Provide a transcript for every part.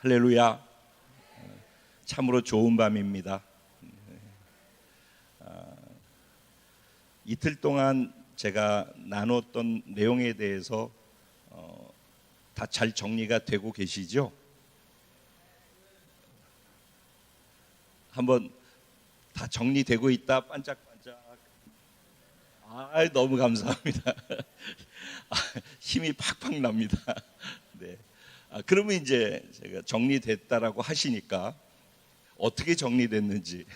할렐루야. 참으로 좋은 밤입니다. 이틀 동안 제가 나눴던 내용에 대해서 다 잘 정리가 되고 계시죠? 한번 다 정리되고 있다 반짝반짝. 너무 감사합니다. 힘이 팍팍 납니다. 네. 그러면 이제 제가 정리됐다라고 하시니까 어떻게 정리됐는지.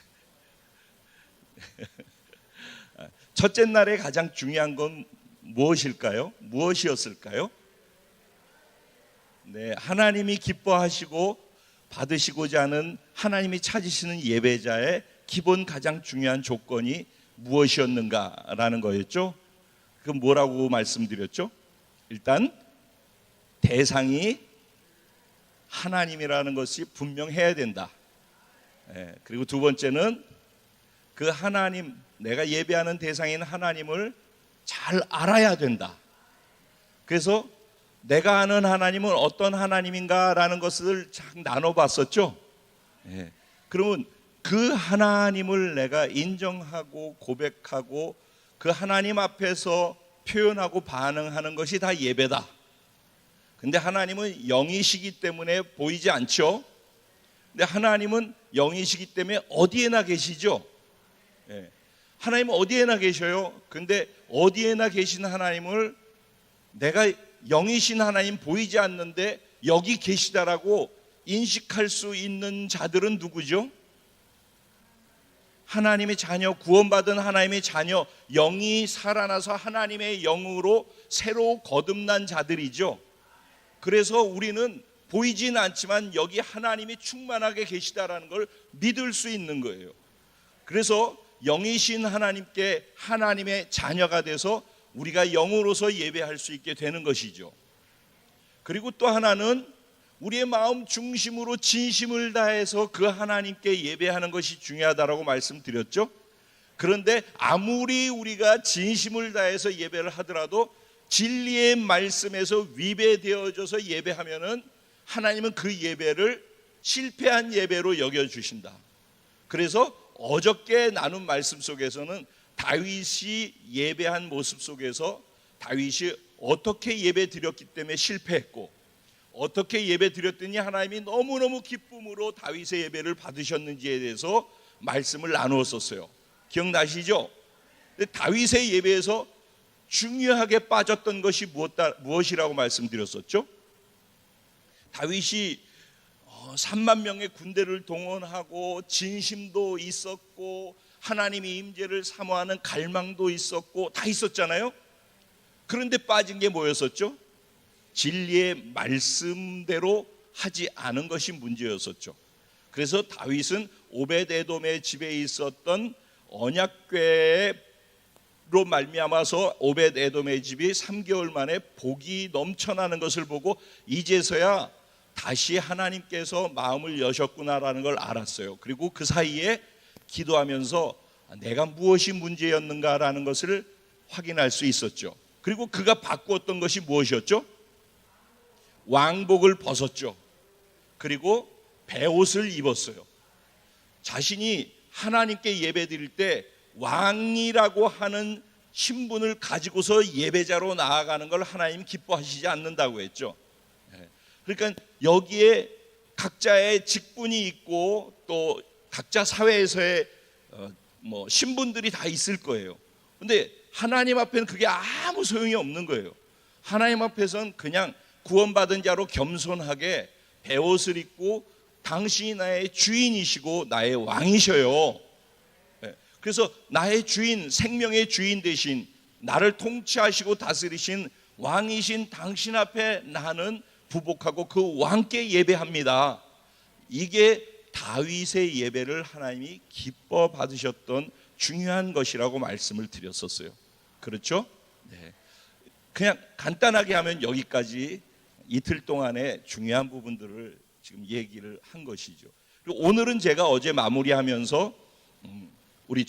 첫째 날에 가장 중요한 건 무엇일까요? 무엇이었을까요? 네, 하나님이 기뻐하시고 받으시고자 하는 하나님이 찾으시는 예배자의 기본 가장 중요한 조건이 무엇이었는가라는 거였죠. 그럼 뭐라고 말씀드렸죠? 일단 대상이 하나님이라는 것이 분명해야 된다. 그리고 두 번째는 그 하나님, 내가 예배하는 대상인 하나님을 잘 알아야 된다. 그래서 내가 아는 하나님은 어떤 하나님인가라는 것을 잘 나눠봤었죠. 그러면 그 하나님을 내가 인정하고 고백하고 그 하나님 앞에서 표현하고 반응하는 것이 다 예배다. 근데 하나님은 영이시기 때문에 보이지 않죠. 근데 하나님은 영이시기 때문에 어디에나 계시죠. 하나님은 어디에나 계셔요. 근데 어디에나 계신 하나님을 내가 영이신 하나님 보이지 않는데 여기 계시다라고 인식할 수 있는 자들은 누구죠? 하나님의 자녀, 구원받은 하나님의 자녀, 영이 살아나서 하나님의 영으로 새로 거듭난 자들이죠. 그래서 우리는 보이진 않지만 여기 하나님이 충만하게 계시다라는 걸 믿을 수 있는 거예요. 그래서 영이신 하나님께 하나님의 자녀가 돼서 우리가 영으로서 예배할 수 있게 되는 것이죠. 그리고 또 하나는 우리의 마음 중심으로 진심을 다해서 그 하나님께 예배하는 것이 중요하다라고 말씀드렸죠. 그런데 아무리 우리가 진심을 다해서 예배를 하더라도 진리의 말씀에서 위배되어져서 예배하면은 하나님은 그 예배를 실패한 예배로 여겨주신다. 그래서 어저께 나눈 말씀 속에서는 다윗이 예배한 모습 속에서 다윗이 어떻게 예배 드렸기 때문에 실패했고 어떻게 예배 드렸더니 하나님이 너무너무 기쁨으로 다윗의 예배를 받으셨는지에 대해서 말씀을 나누었었어요. 기억나시죠? 다윗의 예배에서 중요하게 빠졌던 것이 무엇이라고 말씀드렸었죠? 다윗이 3만 명의 군대를 동원하고 진심도 있었고 하나님의 임재를 사모하는 갈망도 있었고 다 있었잖아요. 그런데 빠진 게 뭐였었죠? 진리의 말씀대로 하지 않은 것이 문제였었죠. 그래서 다윗은 오벳에돔의 집에 있었던 언약궤로 말미암아서 오벳에돔의 집이 3개월 만에 복이 넘쳐나는 것을 보고 이제서야 다시 하나님께서 마음을 여셨구나라는 걸 알았어요. 그리고 그 사이에 기도하면서 내가 무엇이 문제였는가라는 것을 확인할 수 있었죠. 그리고 그가 바꾸었던 것이 무엇이었죠? 왕복을 벗었죠. 그리고 베옷을 입었어요. 자신이 하나님께 예배드릴 때 왕이라고 하는 신분을 가지고서 예배자로 나아가는 걸 하나님 기뻐하시지 않는다고 했죠. 그러니까 여기에 각자의 직분이 있고 또 각자 사회에서의 신분들이 다 있을 거예요. 근데 하나님 앞에는 그게 아무 소용이 없는 거예요. 하나님 앞에서는 그냥 구원받은 자로 겸손하게 베옷을 입고 당신이 나의 주인이시고 나의 왕이셔요. 그래서 나의 주인, 생명의 주인 되신 나를 통치하시고 다스리신 왕이신 당신 앞에 나는 부복하고 그 왕께 예배합니다. 이게 다윗의 예배를 하나님이 기뻐 받으셨던 중요한 것이라고 말씀을 드렸었어요. 그렇죠? 네. 그냥 간단하게 하면 여기까지 이틀 동안의 중요한 부분들을 지금 얘기를 한 것이죠. 그리고 오늘은 제가 어제 마무리하면서 우리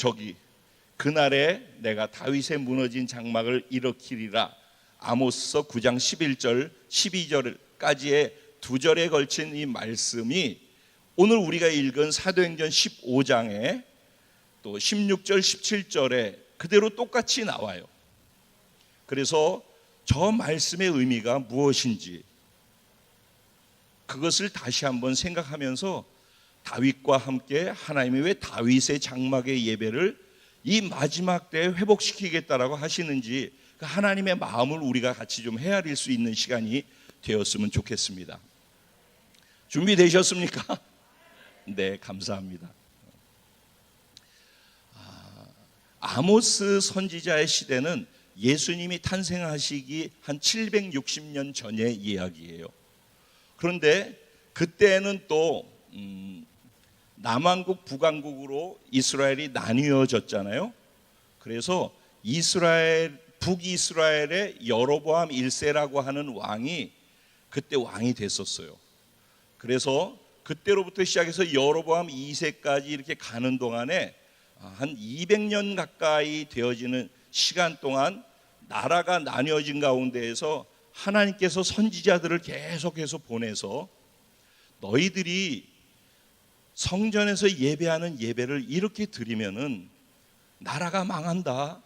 그날에 내가 다윗의 무너진 장막을 일으키리라 아모스서 9장 11절 12절까지의 두 절에 걸친 이 말씀이 오늘 우리가 읽은 사도행전 15장에 또 16절, 17절에 그대로 똑같이 나와요. 그래서 저 말씀의 의미가 무엇인지 그것을 다시 한번 생각하면서 다윗과 함께 하나님이 왜 다윗의 장막의 예배를 이 마지막 때에 회복시키겠다라고 하시는지 그 하나님의 마음을 우리가 같이 좀 헤아릴 수 있는 시간이 되었으면 좋겠습니다. 준비되셨습니까? 네, 감사합니다. 아모스 선지자의 시대는 예수님이 탄생하시기 한 760년 전의 이야기예요. 그런데 그때는 또 남왕국 북왕국으로 이스라엘이 나뉘어졌잖아요. 그래서 북이스라엘의 여로보암 1세라고 하는 왕이 그때 왕이 됐었어요. 그래서 그때로부터 시작해서 여로보암 2세까지 이렇게 가는 동안에 한 200년 가까이 되어지는 시간 동안 나라가 나뉘어진 가운데에서 하나님께서 선지자들을 계속해서 보내서 너희들이 성전에서 예배하는 예배를 이렇게 드리면은 나라가 망한다.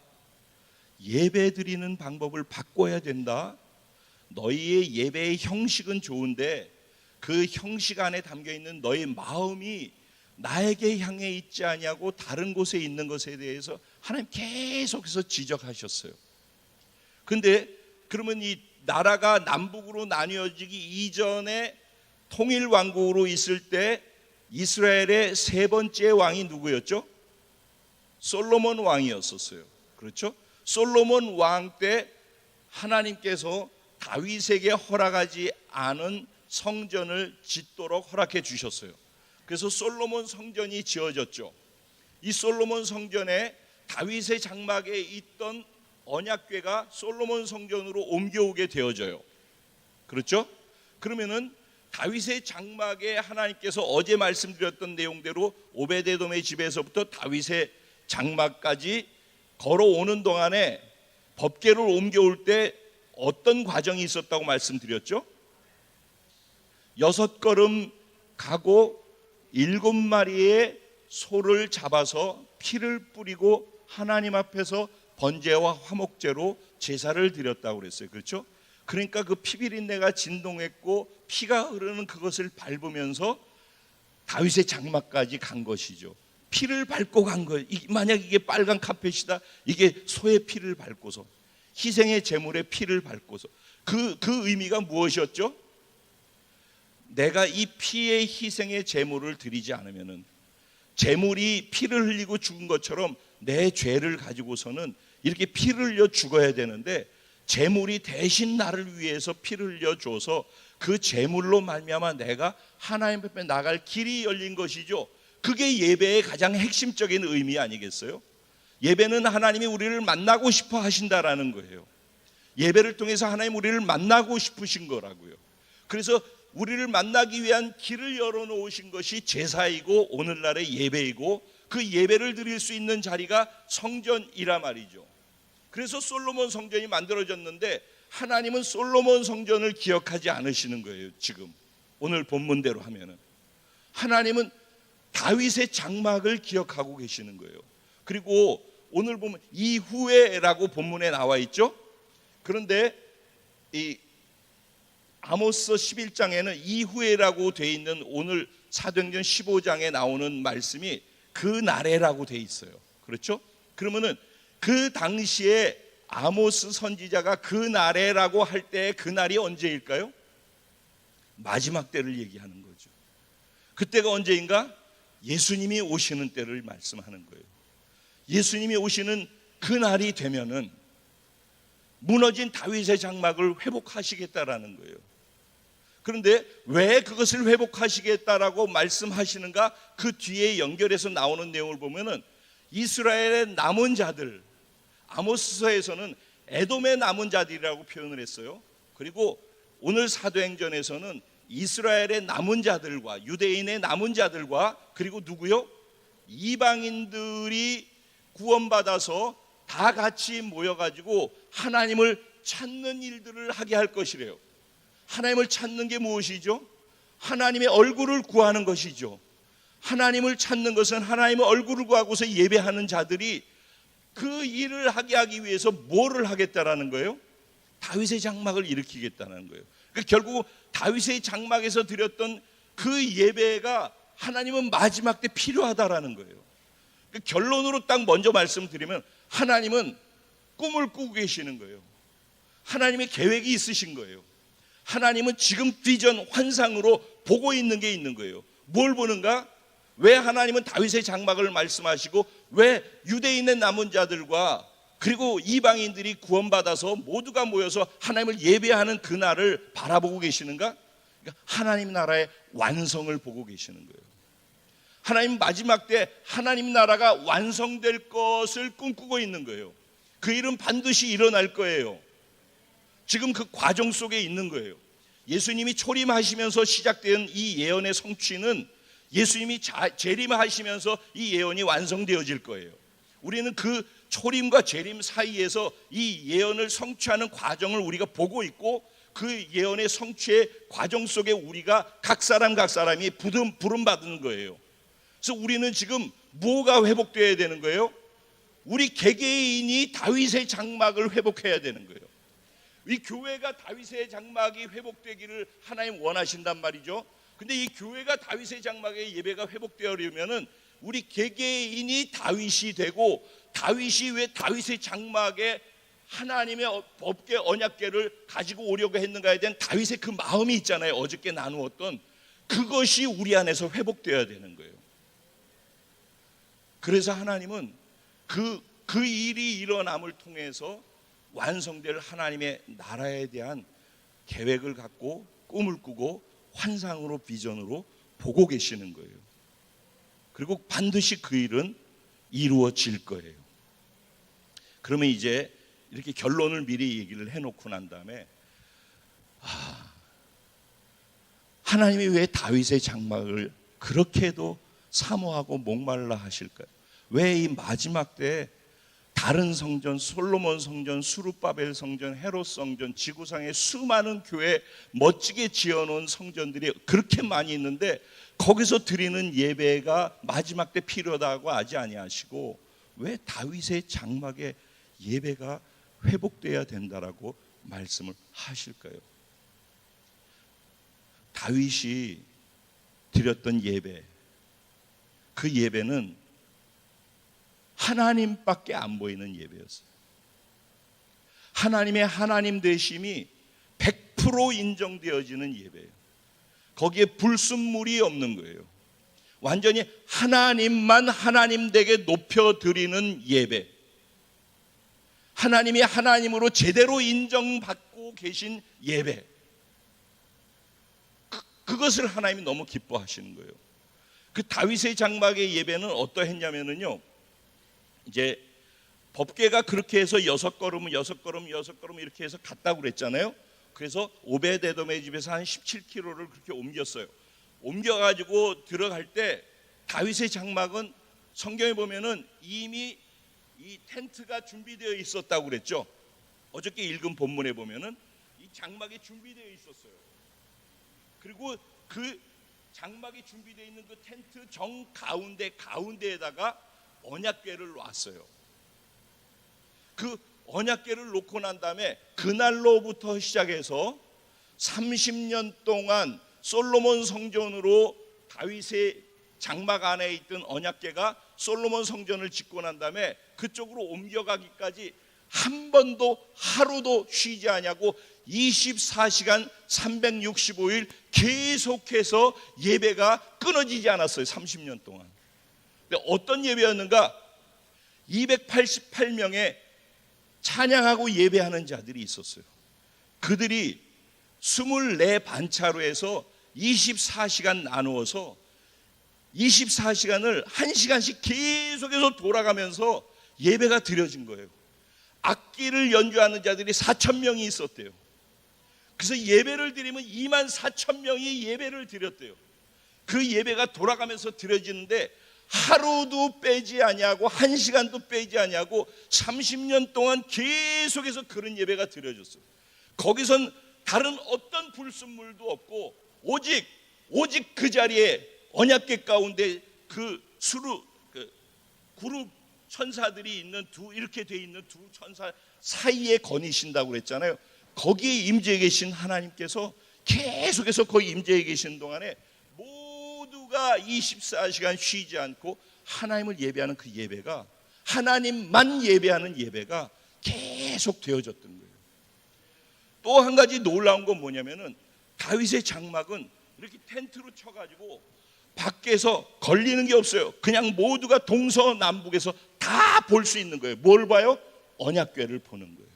예배 드리는 방법을 바꿔야 된다. 너희의 예배의 형식은 좋은데 그 형식 안에 담겨 있는 너의 마음이 나에게 향해 있지 아니하고 다른 곳에 있는 것에 대해서 하나님 계속해서 지적하셨어요. 근데 그러면 이 나라가 남북으로 나뉘어지기 이전에 통일 왕국으로 있을 때 이스라엘의 세 번째 왕이 누구였죠? 솔로몬 왕이었었어요. 그렇죠? 솔로몬 왕 때 하나님께서 다윗에게 허락하지 않은 성전을 짓도록 허락해 주셨어요. 그래서 솔로몬 성전이 지어졌죠. 이 솔로몬 성전에 다윗의 장막에 있던 언약궤가 솔로몬 성전으로 옮겨오게 되어져요. 그렇죠? 그러면은 다윗의 장막에 하나님께서 어제 말씀드렸던 내용대로 오베데돔의 집에서부터 다윗의 장막까지 걸어오는 동안에 법궤를 옮겨올 때 어떤 과정이 있었다고 말씀드렸죠? 6걸음 가고 7마리의 소를 잡아서 피를 뿌리고 하나님 앞에서 번제와 화목제로 제사를 드렸다고 그랬어요. 그렇죠? 그러니까 그 피비린내가 진동했고 피가 흐르는 그것을 밟으면서 다윗의 장막까지 간 것이죠. 피를 밟고 간 거예요. 만약 이게 빨간 카펫이다, 이게 소의 피를 밟고서, 희생의 제물의 피를 밟고서, 그 의미가 무엇이었죠? 내가 이 피의 희생의 제물을 드리지 않으면은 제물이 피를 흘리고 죽은 것처럼 내 죄를 가지고서는 이렇게 피를 흘려 죽어야 되는데 제물이 대신 나를 위해서 피를 흘려 줘서 그 제물로 말미암아 내가 하나님 앞에 나갈 길이 열린 것이죠. 그게 예배의 가장 핵심적인 의미 아니겠어요? 예배는 하나님이 우리를 만나고 싶어 하신다라는 거예요. 예배를 통해서 하나님 우리를 만나고 싶으신 거라고요. 그래서 우리를 만나기 위한 길을 열어놓으신 것이 제사이고 오늘날의 예배이고 그 예배를 드릴 수 있는 자리가 성전이라 말이죠. 그래서 솔로몬 성전이 만들어졌는데 하나님은 솔로몬 성전을 기억하지 않으시는 거예요. 지금 오늘 본문대로 하면은 하나님은 다윗의 장막을 기억하고 계시는 거예요. 그리고 오늘 보면 이후에라고 본문에 나와 있죠. 그런데 이 아모스 11장에는 이후에라고 돼 있는 오늘 사도행전 15장에 나오는 말씀이 그 날에라고 돼 있어요. 그렇죠? 그러면은 그 당시에 아모스 선지자가 그 날에라고 할 때 그 날이 언제일까요? 마지막 때를 얘기하는 거죠. 그때가 언제인가? 예수님이 오시는 때를 말씀하는 거예요. 예수님이 오시는 그 날이 되면은 무너진 다윗의 장막을 회복하시겠다라는 거예요. 그런데 왜 그것을 회복하시겠다라고 말씀하시는가? 그 뒤에 연결해서 나오는 내용을 보면은 이스라엘의 남은 자들, 아모스서에서는 에돔의 남은 자들이라고 표현을 했어요. 그리고 오늘 사도행전에서는 이스라엘의 남은 자들과 유대인의 남은 자들과 그리고 누구요? 이방인들이 구원받아서 다 같이 모여가지고 하나님을 찾는 일들을 하게 할 것이래요. 하나님을 찾는 게 무엇이죠? 하나님의 얼굴을 구하는 것이죠. 하나님을 찾는 것은 하나님의 얼굴을 구하고서 예배하는 자들이 그 일을 하기 위해서 뭐를 하겠다라는 거예요? 다윗의 장막을 일으키겠다는 거예요. 그러니까 결국 다윗의 장막에서 드렸던 그 예배가 하나님은 마지막 때 필요하다라는 거예요. 그러니까 결론으로 딱 먼저 말씀드리면 하나님은 꿈을 꾸고 계시는 거예요. 하나님의 계획이 있으신 거예요. 하나님은 지금 비전 환상으로 보고 있는 게 있는 거예요. 뭘 보는가? 왜 하나님은 다윗의 장막을 말씀하시고 왜 유대인의 남은 자들과 그리고 이방인들이 구원받아서 모두가 모여서 하나님을 예배하는 그날을 바라보고 계시는가? 그러니까 하나님 나라의 완성을 보고 계시는 거예요. 하나님 마지막 때 하나님 나라가 완성될 것을 꿈꾸고 있는 거예요. 그 일은 반드시 일어날 거예요. 지금 그 과정 속에 있는 거예요. 예수님이 초림하시면서 시작된 이 예언의 성취는 예수님이 재림하시면서 이 예언이 완성되어질 거예요. 우리는 그 초림과 재림 사이에서 이 예언을 성취하는 과정을 우리가 보고 있고 그 예언의 성취의 과정 속에 우리가 각 사람이 부름받는 거예요. 그래서 우리는 지금 뭐가 회복되어야 되는 거예요? 우리 개개인이 다윗의 장막을 회복해야 되는 거예요. 이 교회가 다윗의 장막이 회복되기를 하나님 원하신단 말이죠. 근데 이 교회가 다윗의 장막의 예배가 회복되려면은 우리 개개인이 다윗이 되고 다윗이 왜 다윗의 장막에 하나님의 법궤 언약궤를 가지고 오려고 했는가에 대한 다윗의 그 마음이 있잖아요. 어저께 나누었던 그것이 우리 안에서 회복되어야 되는 거예요. 그래서 하나님은 그 일이 일어남을 통해서 완성될 하나님의 나라에 대한 계획을 갖고 꿈을 꾸고 환상으로 비전으로 보고 계시는 거예요. 그리고 반드시 그 일은 이루어질 거예요. 그러면 이제 이렇게 결론을 미리 얘기를 해놓고 난 다음에 하나님이 왜 다윗의 장막을 그렇게도 사모하고 목말라 하실까요? 왜 이 마지막 때에 다른 성전, 솔로몬 성전, 수룹바벨 성전, 헤롯 성전, 지구상의 수많은 교회 멋지게 지어놓은 성전들이 그렇게 많이 있는데 거기서 드리는 예배가 마지막 때 필요하다고 하지 아니하시고 왜 다윗의 장막의 예배가 회복돼야 된다라고 말씀을 하실까요? 다윗이 드렸던 예배, 그 예배는 하나님밖에 안 보이는 예배였어요. 하나님의 하나님 되심이 100% 인정되어지는 예배예요. 거기에 불순물이 없는 거예요. 완전히 하나님만 하나님되게 높여드리는 예배, 하나님이 하나님으로 제대로 인정받고 계신 예배, 그것을 하나님이 너무 기뻐하시는 거예요. 그 다윗의 장막의 예배는 어떠했냐면요, 이제 법궤가 그렇게 해서 6걸음 이렇게 해서 갔다고 그랬잖아요. 그래서 오베데돔의 집에서 한 17km를 그렇게 옮겼어요. 옮겨가지고 들어갈 때 다윗의 장막은 성경에 보면은 이미 이 텐트가 준비되어 있었다고 그랬죠. 어저께 읽은 본문에 보면은 이 장막이 준비되어 있었어요. 그리고 그 장막이 준비되어 있는 그 텐트 정 가운데에다가 언약궤를 놨어요. 그 언약궤를 놓고 난 다음에 그날로부터 시작해서 30년 동안 솔로몬 성전으로 다윗의 장막 안에 있던 언약궤가 솔로몬 성전을 짓고 난 다음에 그쪽으로 옮겨가기까지 한 번도 하루도 쉬지 않냐고 24시간 365일 계속해서 예배가 끊어지지 않았어요. 30년 동안. 어떤 예배였는가? 288명의 찬양하고 예배하는 자들이 있었어요. 그들이 24 반차로에서 24시간 나누어서 24시간을 1시간씩 계속해서 돌아가면서 예배가 드려진 거예요. 악기를 연주하는 자들이 4,000명이 있었대요. 그래서 예배를 드리면 24,000명이 예배를 드렸대요. 그 예배가 돌아가면서 드려지는데 하루도 빼지 아니하고 1시간도 빼지 아니하고 30년 동안 계속해서 그런 예배가 드려졌어요. 거기선 다른 어떤 불순물도 없고 오직 오직 그 자리에 언약궤 가운데 그 수루 그룹 천사들이 있는 이렇게 돼 있는 두 천사 사이에 거니신다고 그랬잖아요. 거기에 임재해 계신 하나님께서 계속해서 거기 임재해 계신 동안에 모두가 24시간 쉬지 않고 하나님을 예배하는 그 예배가, 하나님만 예배하는 예배가 계속 되어졌던 거예요. 또 한 가지 놀라운 건 뭐냐면은 다윗의 장막은 이렇게 텐트로 쳐가지고 밖에서 걸리는 게 없어요. 그냥 모두가 동서남북에서 다 볼 수 있는 거예요. 뭘 봐요? 언약궤를 보는 거예요.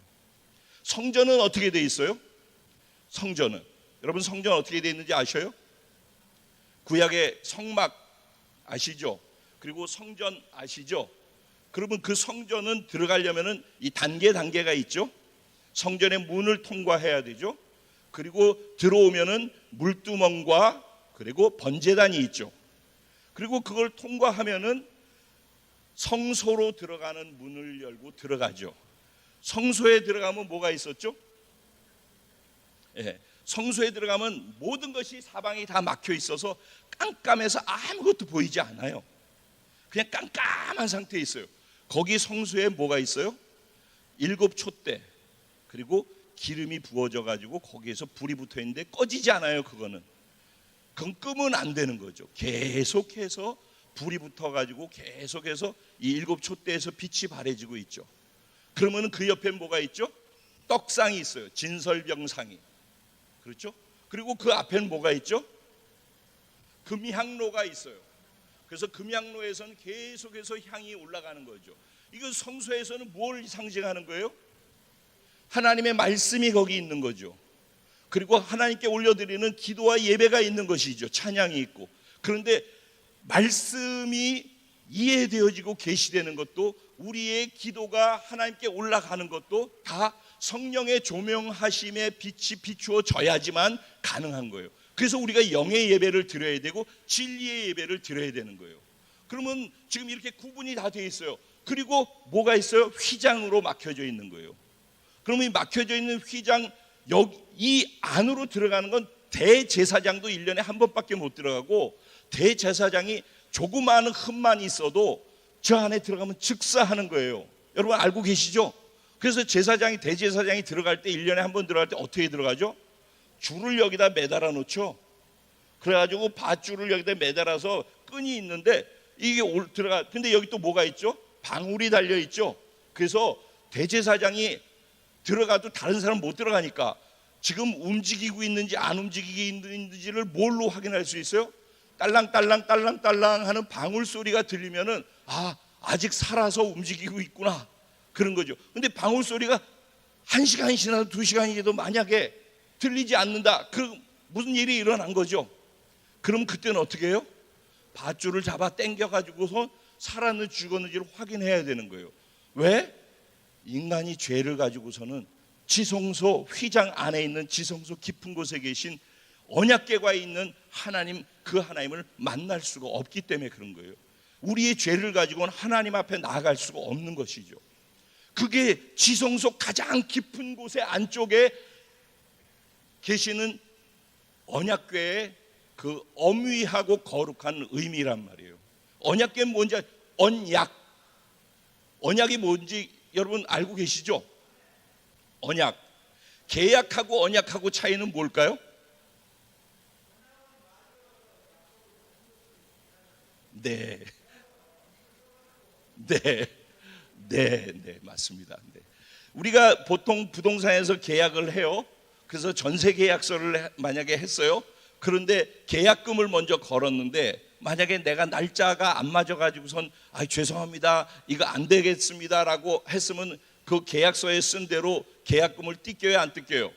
성전은 어떻게 돼 있어요? 성전은, 여러분 성전 어떻게 돼 있는지 아셔요? 구약의 성막 아시죠? 그리고 성전 아시죠? 그러면 그 성전은 들어가려면은 이 단계가 있죠. 성전의 문을 통과해야 되죠. 그리고 들어오면은 물두멍과 그리고 번제단이 있죠. 그리고 그걸 통과하면은 성소로 들어가는 문을 열고 들어가죠. 성소에 들어가면 뭐가 있었죠? 성소에 들어가면 모든 것이 사방이 다 막혀 있어서 깜깜해서 아무것도 보이지 않아요. 그냥 깜깜한 상태에 있어요. 거기 성소에 뭐가 있어요? 7 촛대, 그리고 기름이 부어져 가지고 거기에서 불이 붙어 있는데 꺼지지 않아요. 그건 끄면 안 되는 거죠. 계속해서 불이 붙어 가지고 계속해서 이 7 촛대에서 빛이 발해지고 있죠. 그러면 그 옆에 뭐가 있죠? 떡상이 있어요. 진설병상이. 그렇죠? 그리고 그 앞에는 뭐가 있죠? 금향로가 있어요. 그래서 금향로에서는 계속해서 향이 올라가는 거죠. 이거 성소에서는 뭘 상징하는 거예요? 하나님의 말씀이 거기 있는 거죠. 그리고 하나님께 올려드리는 기도와 예배가 있는 것이죠. 찬양이 있고. 그런데 말씀이 이해되어지고 계시되는 것도, 우리의 기도가 하나님께 올라가는 것도 다 성령의 조명하심에 빛이 비추어져야지만 가능한 거예요. 그래서 우리가 영의 예배를 드려야 되고 진리의 예배를 드려야 되는 거예요. 그러면 지금 이렇게 구분이 다 돼 있어요. 그리고 뭐가 있어요? 휘장으로 막혀져 있는 거예요. 그러면 이 막혀져 있는 휘장, 이 안으로 들어가는 건 대제사장도 1년에 한 번밖에 못 들어가고, 대제사장이 조그마한 흠만 있어도 저 안에 들어가면 즉사하는 거예요. 여러분 알고 계시죠? 그래서 대제사장이 들어갈 때, 1년에 한 번 들어갈 때 어떻게 들어가죠? 줄을 여기다 매달아 놓죠. 그래가지고 밧줄을 여기다 매달아서 끈이 있는데 이게 들어가. 근데 여기 또 뭐가 있죠? 방울이 달려 있죠. 그래서 대제사장이 들어가도 다른 사람 못 들어가니까 지금 움직이고 있는지 안 움직이고 있는지를 뭘로 확인할 수 있어요? 딸랑딸랑 하는 방울 소리가 들리면은 아직 살아서 움직이고 있구나, 그런 거죠. 근데 방울 소리가 1시간 지나도 2시간이 지나도 만약에 들리지 않는다, 그럼 무슨 일이 일어난 거죠. 그럼 그때는 어떻게 해요? 밧줄을 잡아 당겨가지고서 살았는지 죽었는지를 확인해야 되는 거예요. 왜? 인간이 죄를 가지고서는 지성소 휘장 안에 있는 지성소 깊은 곳에 계신 언약궤가 있는 하나님, 그 하나님을 만날 수가 없기 때문에 그런 거예요. 우리의 죄를 가지고는 하나님 앞에 나아갈 수가 없는 것이죠. 그게 지성소 가장 깊은 곳의 안쪽에 계시는 언약궤의 그 엄위하고 거룩한 의미란 말이에요. 언약궤는 뭔지, 언약이 뭔지 여러분 알고 계시죠? 언약, 계약하고 언약하고 차이는 뭘까요? 네, 맞습니다. 네. 우리가 보통 부동산에서 계약을 해요. 그래서 전세 계약서를 만약에 했어요. 그런데 계약금을 먼저 걸었는데 만약에 내가 날짜가 안 맞아가지고선 죄송합니다, 이거 안 되겠습니다라고 했으면 그 계약서에 쓴 대로 계약금을 뜯겨요, 안 뜯겨요?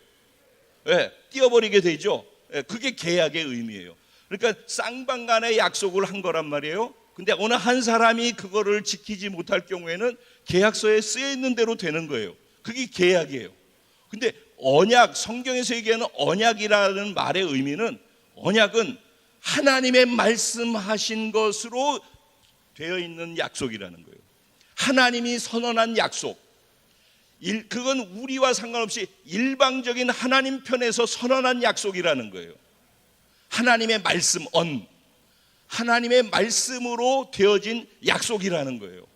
네, 띄어버리게 되죠. 네, 그게 계약의 의미예요. 그러니까 쌍방간의 약속을 한 거란 말이에요. 근데 어느 한 사람이 그거를 지키지 못할 경우에는 계약서에 쓰여 있는 대로 되는 거예요. 그게 계약이에요. 근데 언약, 성경에서 얘기하는 언약이라는 말의 의미는, 언약은 하나님의 말씀하신 것으로 되어 있는 약속이라는 거예요. 하나님이 선언한 약속, 그건 우리와 상관없이 일방적인 하나님 편에서 선언한 약속이라는 거예요. 하나님의 말씀 하나님의 말씀으로 되어진 약속이라는 거예요.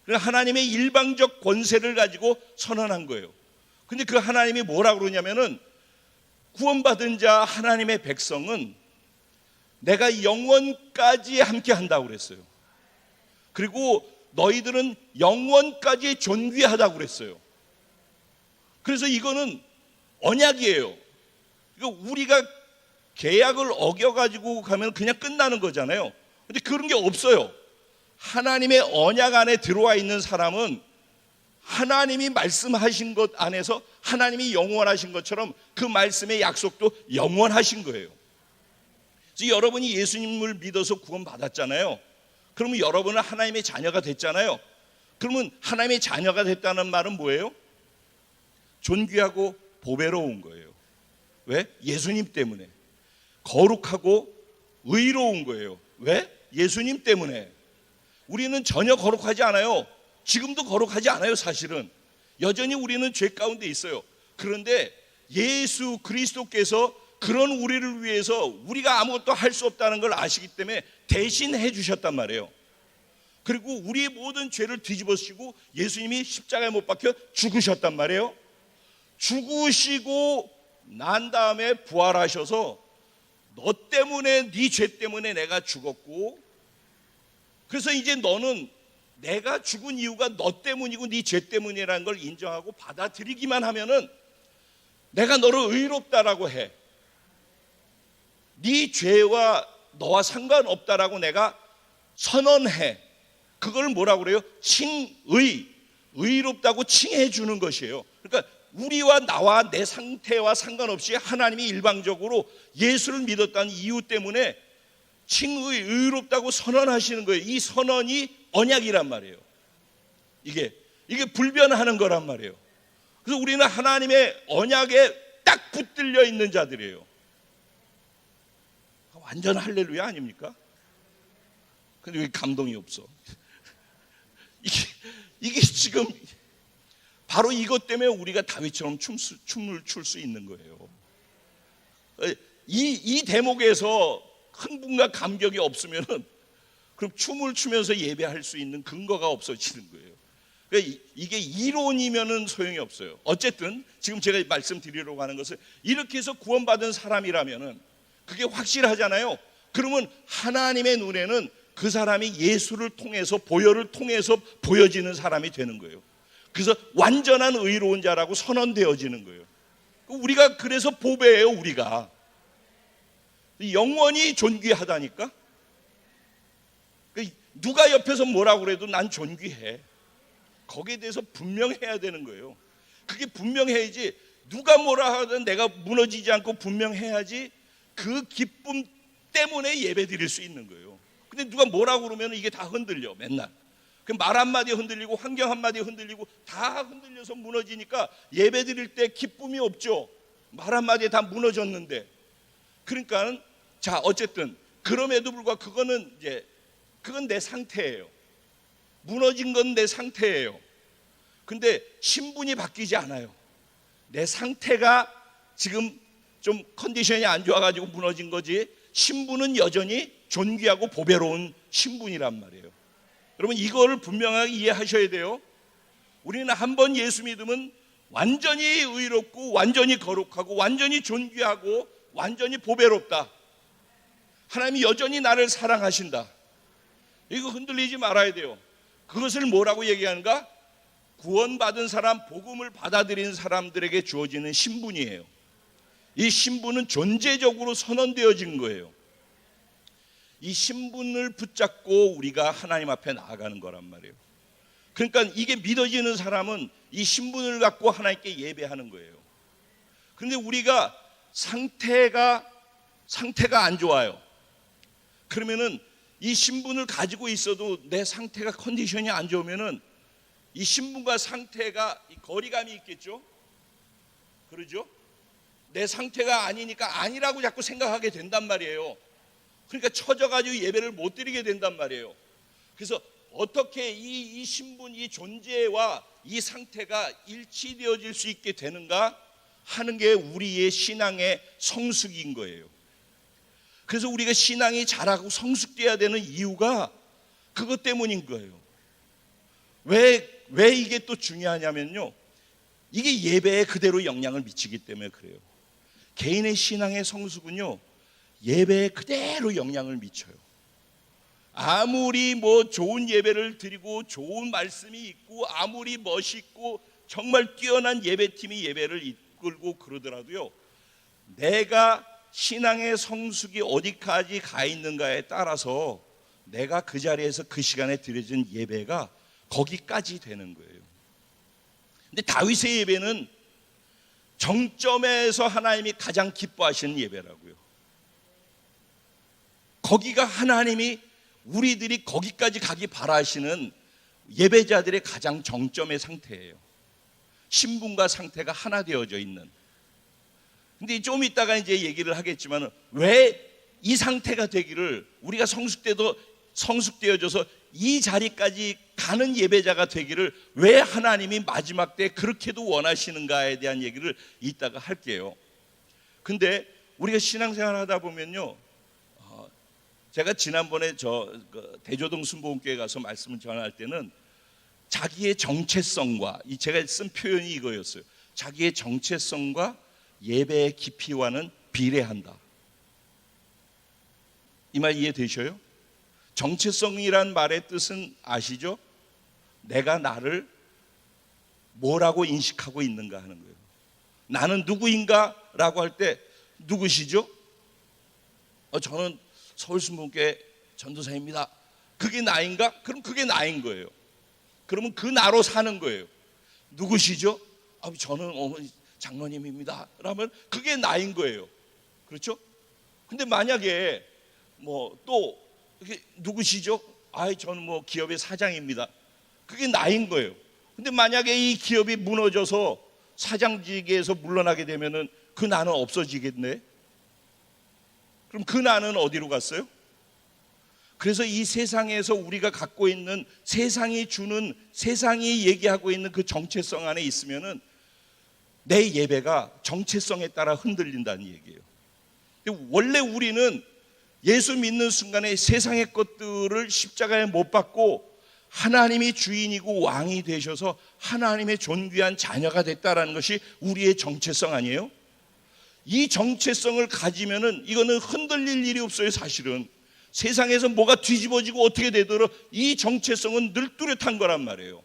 그러니까 하나님의 일방적 권세를 가지고 선언한 거예요. 근데 그 하나님이 뭐라고 그러냐면은 구원받은 자 하나님의 백성은 내가 영원까지 함께 한다고 그랬어요. 그리고 너희들은 영원까지 존귀하다고 그랬어요. 그래서 이거는 언약이에요. 그러니까 우리가 계약을 어겨가지고 가면 그냥 끝나는 거잖아요. 근데 그런 게 없어요. 하나님의 언약 안에 들어와 있는 사람은 하나님이 말씀하신 것 안에서 하나님이 영원하신 것처럼 그 말씀의 약속도 영원하신 거예요. 그래서 여러분이 예수님을 믿어서 구원받았잖아요. 그러면 여러분은 하나님의 자녀가 됐잖아요. 그러면 하나님의 자녀가 됐다는 말은 뭐예요? 존귀하고 보배로운 거예요. 왜? 예수님 때문에. 거룩하고 의로운 거예요. 왜? 예수님 때문에. 우리는 전혀 거룩하지 않아요. 지금도 거룩하지 않아요. 사실은 여전히 우리는 죄 가운데 있어요. 그런데 예수 그리스도께서 그런 우리를 위해서 우리가 아무것도 할 수 없다는 걸 아시기 때문에 대신 해주셨단 말이에요. 그리고 우리의 모든 죄를 뒤집어쓰고 예수님이 십자가에 못 박혀 죽으셨단 말이에요. 죽으시고 난 다음에 부활하셔서 너 때문에, 네 죄 때문에 내가 죽었고, 그래서 이제 너는 내가 죽은 이유가 너 때문이고 네 죄 때문이라는 걸 인정하고 받아들이기만 하면은 내가 너를 의롭다라고 해. 네 죄와 너와 상관없다라고 내가 선언해. 그걸 뭐라고 그래요? 칭의, 의롭다고 칭해 주는 것이에요. 그러니까 우리와 나와 내 상태와 상관없이 하나님이 일방적으로 예수를 믿었다는 이유 때문에 칭의, 의롭다고 선언하시는 거예요. 이 선언이 언약이란 말이에요. 이게 불변하는 거란 말이에요. 그래서 우리는 하나님의 언약에 딱 붙들려 있는 자들이에요. 완전 할렐루야 아닙니까? 근데 왜 감동이 없어? 이게 지금 바로 이것 때문에 우리가 다윗처럼 춤을 출 수 있는 거예요. 이 대목에서 흥분과 감격이 없으면은 그럼 춤을 추면서 예배할 수 있는 근거가 없어지는 거예요. 그러니까 이게 이론이면은 소용이 없어요. 어쨌든 지금 제가 말씀드리려고 하는 것은 이렇게 해서 구원받은 사람이라면은 그게 확실하잖아요. 그러면 하나님의 눈에는 그 사람이 예수를 통해서, 보혈을 통해서 보여지는 사람이 되는 거예요. 그래서 완전한 의로운 자라고 선언되어지는 거예요. 우리가 그래서 보배예요. 우리가 영원히 존귀하다니까. 누가 옆에서 뭐라고 그래도 난 존귀해. 거기에 대해서 분명해야 되는 거예요. 그게 분명해야지. 누가 뭐라 하든 내가 무너지지 않고 분명해야지 그 기쁨 때문에 예배 드릴 수 있는 거예요. 근데 누가 뭐라고 그러면 이게 다 흔들려. 맨날 그 말 한마디 흔들리고 환경 한마디 흔들리고 다 흔들려서 무너지니까 예배 드릴 때 기쁨이 없죠. 말 한마디에 다 무너졌는데. 그러니까 자, 어쨌든 그럼에도 불구하고 그건 내 상태예요. 무너진 건 내 상태예요. 근데 신분이 바뀌지 않아요. 내 상태가 지금 좀 컨디션이 안 좋아가지고 무너진 거지, 신분은 여전히 존귀하고 보배로운 신분이란 말이에요. 여러분 이걸 분명하게 이해하셔야 돼요. 우리는 한번 예수 믿으면 완전히 의롭고 완전히 거룩하고 완전히 존귀하고 완전히 보배롭다. 하나님이 여전히 나를 사랑하신다. 이거 흔들리지 말아야 돼요. 그것을 뭐라고 얘기하는가? 구원받은 사람, 복음을 받아들인 사람들에게 주어지는 신분이에요. 이 신분은 존재적으로 선언되어진 거예요. 이 신분을 붙잡고 우리가 하나님 앞에 나아가는 거란 말이에요. 그러니까 이게 믿어지는 사람은 이 신분을 갖고 하나님께 예배하는 거예요. 그런데 우리가 상태가 안 좋아요. 그러면은 이 신분을 가지고 있어도 내 상태가 컨디션이 안 좋으면은 이 신분과 상태가 거리감이 있겠죠. 그러죠? 내 상태가 아니니까 아니라고 자꾸 생각하게 된단 말이에요. 그러니까 처져가지고 예배를 못 드리게 된단 말이에요. 그래서 어떻게 이 신분, 이 존재와 이 상태가 일치되어질 수 있게 되는가 하는 게 우리의 신앙의 성숙인 거예요. 그래서 우리가 신앙이 자라고 성숙돼야 되는 이유가 그것 때문인 거예요. 왜 이게 또 중요하냐면요, 이게 예배에 그대로 영향을 미치기 때문에 그래요. 개인의 신앙의 성숙은요, 예배에 그대로 영향을 미쳐요. 아무리 좋은 예배를 드리고 좋은 말씀이 있고 아무리 멋있고 정말 뛰어난 예배팀이 예배를 이끌고 그러더라도요, 내가 신앙의 성숙이 어디까지 가 있는가에 따라서 내가 그 자리에서 그 시간에 드려진 예배가 거기까지 되는 거예요. 근데 다윗의 예배는 정점에서 하나님이 가장 기뻐하시는 예배라고요. 거기가 하나님이 우리들이 거기까지 가기 바라시는 예배자들의 가장 정점의 상태예요. 신분과 상태가 하나 되어져 있는. 근데 좀 이따가 이제 얘기를 하겠지만 왜 이 상태가 되기를, 우리가 성숙되어져서 이 자리까지 가는 예배자가 되기를 왜 하나님이 마지막 때 그렇게도 원하시는가에 대한 얘기를 이따가 할게요. 근데 우리가 신앙생활 하다 보면요, 제가 지난번에 대조동 순복음교회 가서 말씀을 전할 때는 자기의 정체성과, 제가 쓴 표현이 이거였어요. 자기의 정체성과 예배의 깊이와는 비례한다. 이 말 이해되셔요? 정체성이란 말의 뜻은 아시죠? 내가 나를 뭐라고 인식하고 있는가 하는 거예요. 나는 누구인가? 라고 할 때 누구시죠? 저는 서울순복음교회 전도사입니다. 그게 나인가? 그럼 그게 나인 거예요. 그러면 그 나로 사는 거예요. 누구시죠? 저는 어머니 장로님입니다. 라면 그게 나인 거예요. 그렇죠? 근데 만약에 또 누구시죠? 저는 기업의 사장입니다. 그게 나인 거예요. 근데 만약에 이 기업이 무너져서 사장직에서 물러나게 되면은 그 나는 없어지겠네. 그럼 그 나는 어디로 갔어요? 그래서 이 세상에서 우리가 갖고 있는 세상이 얘기하고 있는 그 정체성 안에 있으면은 내 예배가 정체성에 따라 흔들린다는 얘기예요. 근데 원래 우리는 예수 믿는 순간에 세상의 것들을 십자가에 못 박고 하나님이 주인이고 왕이 되셔서 하나님의 존귀한 자녀가 됐다라는 것이 우리의 정체성 아니에요? 이 정체성을 가지면은 이거는 흔들릴 일이 없어요. 사실은 세상에서 뭐가 뒤집어지고 어떻게 되도록 이 정체성은 늘 뚜렷한 거란 말이에요.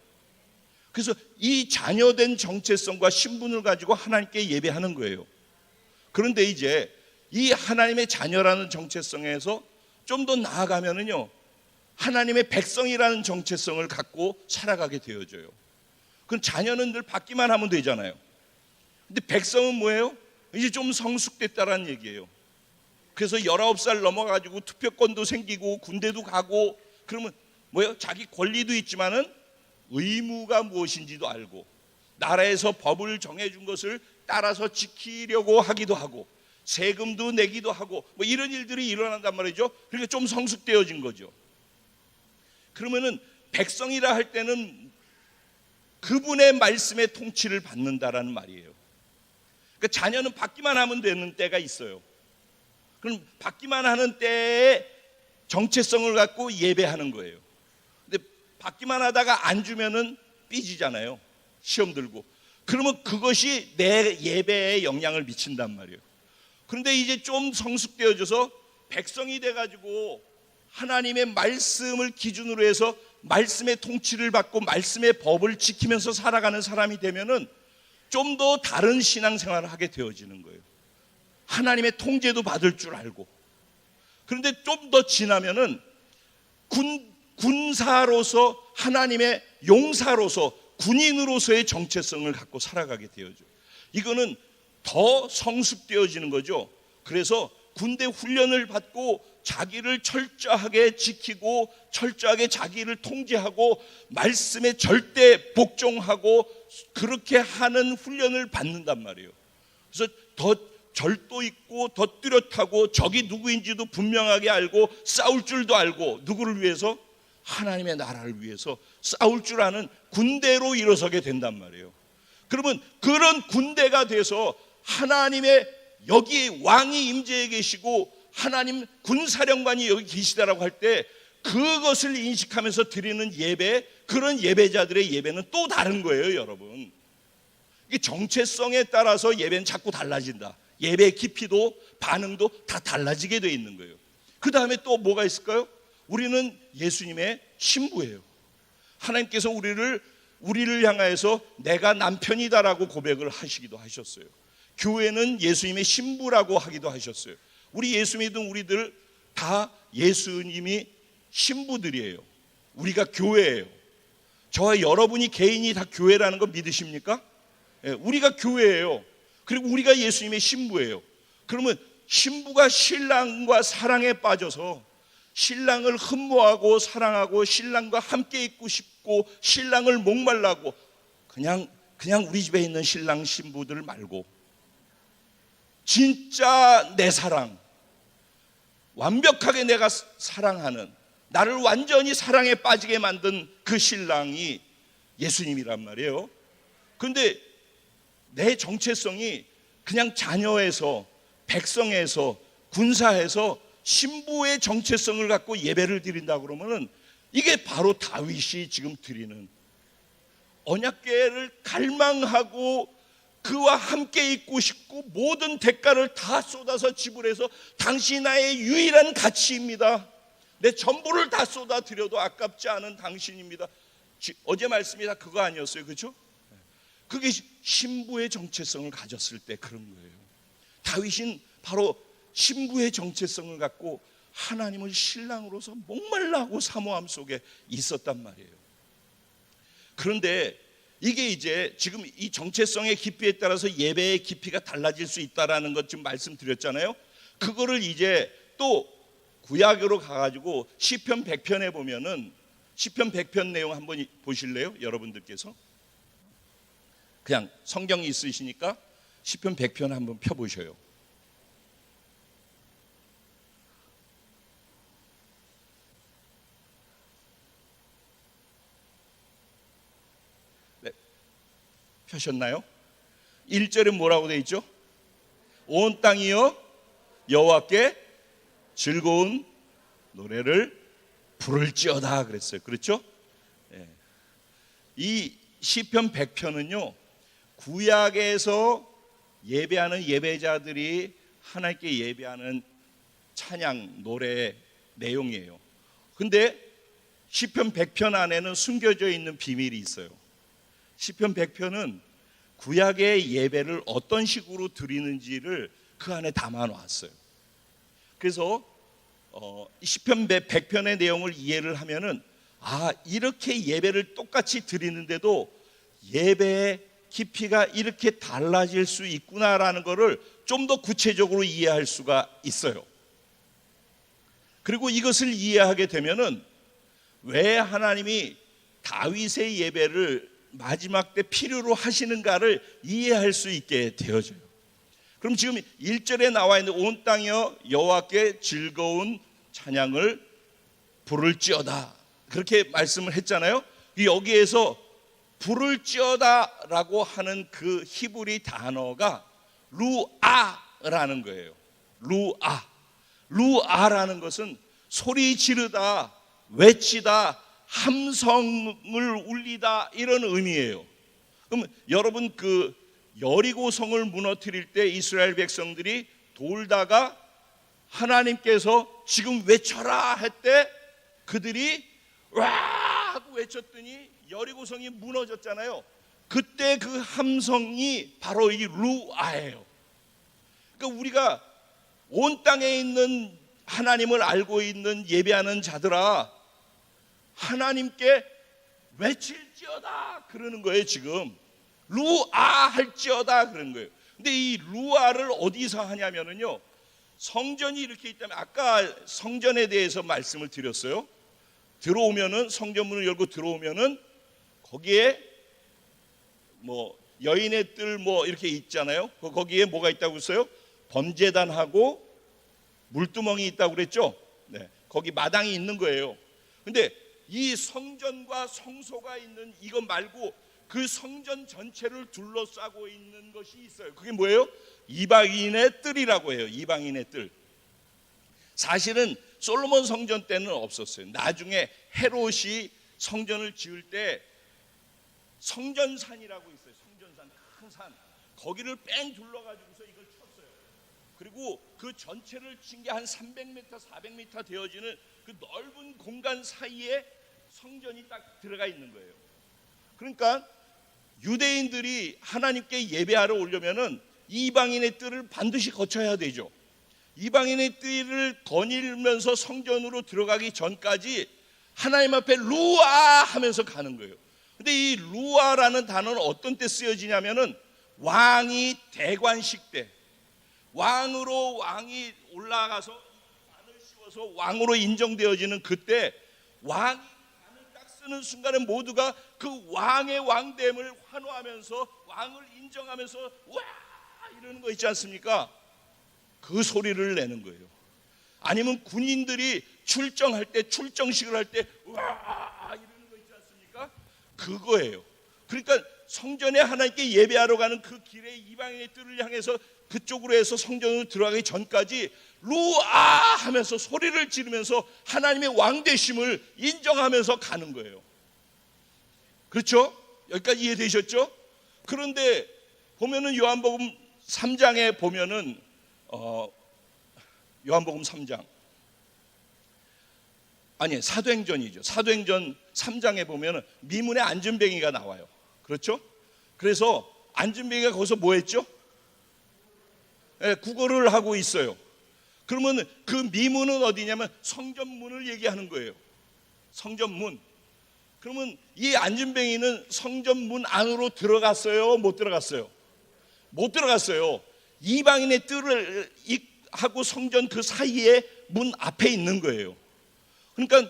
그래서 이 자녀된 정체성과 신분을 가지고 하나님께 예배하는 거예요. 그런데 이제 이 하나님의 자녀라는 정체성에서 좀 더 나아가면은요, 하나님의 백성이라는 정체성을 갖고 살아가게 되어져요. 그럼 자녀는 늘 받기만 하면 되잖아요. 근데 백성은 뭐예요? 이제 좀 성숙됐다라는 얘기예요. 그래서 19살 넘어가지고 투표권도 생기고 군대도 가고, 그러면 자기 권리도 있지만은 의무가 무엇인지도 알고 나라에서 법을 정해준 것을 따라서 지키려고 하기도 하고 세금도 내기도 하고 이런 일들이 일어난단 말이죠. 그러니까 좀 성숙되어진 거죠. 그러면은 백성이라 할 때는 그분의 말씀의 통치를 받는다라는 말이에요. 그러니까 자녀는 받기만 하면 되는 때가 있어요. 그럼 받기만 하는 때에 정체성을 갖고 예배하는 거예요. 근데 받기만 하다가 안 주면은 삐지잖아요. 시험 들고. 그러면 그것이 내 예배에 영향을 미친단 말이에요. 그런데 이제 좀 성숙되어져서 백성이 돼가지고 하나님의 말씀을 기준으로 해서 말씀의 통치를 받고 말씀의 법을 지키면서 살아가는 사람이 되면은 좀 더 다른 신앙생활을 하게 되어지는 거예요. 하나님의 통제도 받을 줄 알고. 그런데 좀 더 지나면은 군사로서 하나님의 용사로서 군인으로서의 정체성을 갖고 살아가게 되어져. 이거는 더 성숙되어지는 거죠. 그래서 군대 훈련을 받고 자기를 철저하게 지키고 철저하게 자기를 통제하고 말씀에 절대 복종하고 그렇게 하는 훈련을 받는단 말이에요. 그래서 더 절도 있고 더 뚜렷하고 적이 누구인지도 분명하게 알고 싸울 줄도 알고 누구를 위해서? 하나님의 나라를 위해서 싸울 줄 아는 군대로 일어서게 된단 말이에요. 그러면 그런 군대가 돼서 하나님의 여기 왕이 임재해 계시고 하나님 군사령관이 여기 계시다라고 할 때 그것을 인식하면서 드리는 예배, 그런 예배자들의 예배는 또 다른 거예요, 여러분. 이 정체성에 따라서 예배는 자꾸 달라진다. 예배의 깊이도 반응도 다 달라지게 돼 있는 거예요. 그 다음에 또 뭐가 있을까요? 우리는 예수님의 신부예요. 하나님께서 우리를 향하여서 내가 남편이다라고 고백을 하시기도 하셨어요. 교회는 예수님의 신부라고 하기도 하셨어요. 우리 예수 믿은 우리들 다 예수님이 신부들이에요. 우리가 교회예요. 저와 여러분이 개인이 다 교회라는 거 믿으십니까? 예, 우리가 교회예요. 그리고 우리가 예수님의 신부예요. 그러면 신부가 신랑과 사랑에 빠져서 신랑을 흠모하고 사랑하고 신랑과 함께 있고 싶고 신랑을 목말라고 그냥 우리 집에 있는 신랑 신부들 말고 진짜 내 사랑, 완벽하게 내가 사랑하는, 나를 완전히 사랑에 빠지게 만든 그 신랑이 예수님이란 말이에요. 그런데 내 정체성이 그냥 자녀에서, 백성에서, 군사에서 신부의 정체성을 갖고 예배를 드린다 그러면은 이게 바로 다윗이 지금 드리는 언약궤를 갈망하고 그와 함께 있고 싶고 모든 대가를 다 쏟아서 지불해서 당신이 나의 유일한 가치입니다. 내 전부를 다 쏟아드려도 아깝지 않은 당신입니다. 어제 말씀이 다 그거 아니었어요, 그렇죠? 그게 신부의 정체성을 가졌을 때 그런 거예요. 다윗은 바로 신부의 정체성을 갖고 하나님을 신랑으로서 목말라하고 사모함 속에 있었단 말이에요. 그런데 이게 이제 지금 이 정체성의 깊이에 따라서 예배의 깊이가 달라질 수 있다라는 것 지금 말씀드렸잖아요. 그거를 이제 또 구약으로 가가지고 시편 100편에 보면은 시편 100편 내용 한번 보실래요? 여러분들께서 그냥 성경이 있으시니까 시편 100편 한번 펴보셔요. 네, 펴셨나요? 1절은 뭐라고 되어 있죠? 온 땅이여 여호와께 즐거운 노래를 부를지어다 그랬어요. 그렇죠? 네. 이 시편 100편은요 구약에서 예배하는 예배자들이 하나님께 예배하는 찬양 노래 내용이에요. 근데 시편 100편 안에는 숨겨져 있는 비밀이 있어요. 시편 100편은 구약의 예배를 어떤 식으로 드리는지를 그 안에 담아놨어요. 그래서 시편 100편의 내용을 이해를 하면은 이렇게 예배를 똑같이 드리는데도 예배의 깊이가 이렇게 달라질 수 있구나라는 것을 좀 더 구체적으로 이해할 수가 있어요. 그리고 이것을 이해하게 되면은 왜 하나님이 다윗의 예배를 마지막 때 필요로 하시는가를 이해할 수 있게 되어져요. 그럼 지금 1절에 나와 있는 온 땅이여 여호와께 즐거운 찬양을 부를지어다 그렇게 말씀을 했잖아요. 여기에서 부를지어다라고 하는 그 히브리 단어가 루아라는 거예요. 루아라는 것은 소리 지르다, 외치다, 함성을 울리다 이런 의미예요. 그럼 여러분 그 여리고성을 무너뜨릴 때 이스라엘 백성들이 돌다가 하나님께서 지금 외쳐라 할 때 그들이 와 하고 외쳤더니 여리고성이 무너졌잖아요. 그때 그 함성이 바로 이 루아예요. 그러니까 우리가 온 땅에 있는 하나님을 알고 있는 예배하는 자들아 하나님께 외칠지어다 그러는 거예요. 지금 루아 할지어다 그런 거예요. 근데 이 루아를 어디서 하냐면은요 성전이 이렇게 있다면 아까 성전에 대해서 말씀을 드렸어요. 들어오면은 성전문을 열고 들어오면은 거기에 뭐 여인의 뜰 뭐 이렇게 있잖아요. 거기에 뭐가 있다고 했어요? 번제단하고 물두멍이 있다고 그랬죠. 네, 거기 마당이 있는 거예요. 근데 이 성전과 성소가 있는 이것 말고 그 성전 전체를 둘러싸고 있는 것이 있어요. 그게 뭐예요? 이방인의 뜰이라고 해요. 이방인의 뜰. 사실은 솔로몬 성전 때는 없었어요. 나중에 헤롯이 성전을 지을 때 성전산이라고 있어요. 성전산, 큰 산. 거기를 뺑 둘러가지고서 이걸 쳤어요. 그리고 그 전체를 친 게 한 300m, 400m 되어지는 그 넓은 공간 사이에 성전이 딱 들어가 있는 거예요. 그러니까 유대인들이 하나님께 예배하러 오려면은 이방인의 뜰을 반드시 거쳐야 되죠. 이방인의 뜰을 거닐면서 성전으로 들어가기 전까지 하나님 앞에 루아 하면서 가는 거예요. 근데 이 루아라는 단어는 어떤 때 쓰여지냐면은 왕이 대관식 때, 왕으로 왕이 올라가서 관을 씌워서 왕으로 인정되어지는 그때 왕이 관을 딱 쓰는 순간에 모두가 그 왕의 왕됨을 환호하면서 왕을 인정하면서 와 이러는 거 있지 않습니까? 그 소리를 내는 거예요. 아니면 군인들이 출정할 때, 출정식을 할 때 와 이러는 거 있지 않습니까? 그거예요. 그러니까 성전에 하나님께 예배하러 가는 그 길에 이방인의 뜰을 향해서 그쪽으로 해서 성전으로 들어가기 전까지 루아 하면서 소리를 지르면서 하나님의 왕되심을 인정하면서 가는 거예요. 그렇죠? 여기까지 이해되셨죠? 그런데 보면은 요한복음 3장에 보면은 요한복음 3장 아니 사도행전이죠. 사도행전 3장에 보면은 미문에 안전뱅이가 나와요. 그렇죠? 그래서 안전뱅이가 거기서 뭐 했죠? 네, 구걸을 하고 있어요. 그러면 그 미문은 어디냐면 성전문을 얘기하는 거예요. 성전문. 그러면 이 안전뱅이는 성전문 안으로 들어갔어요? 못 들어갔어요? 못 들어갔어요. 이방인의 뜰을 하고 성전 그 사이에 문 앞에 있는 거예요. 그러니까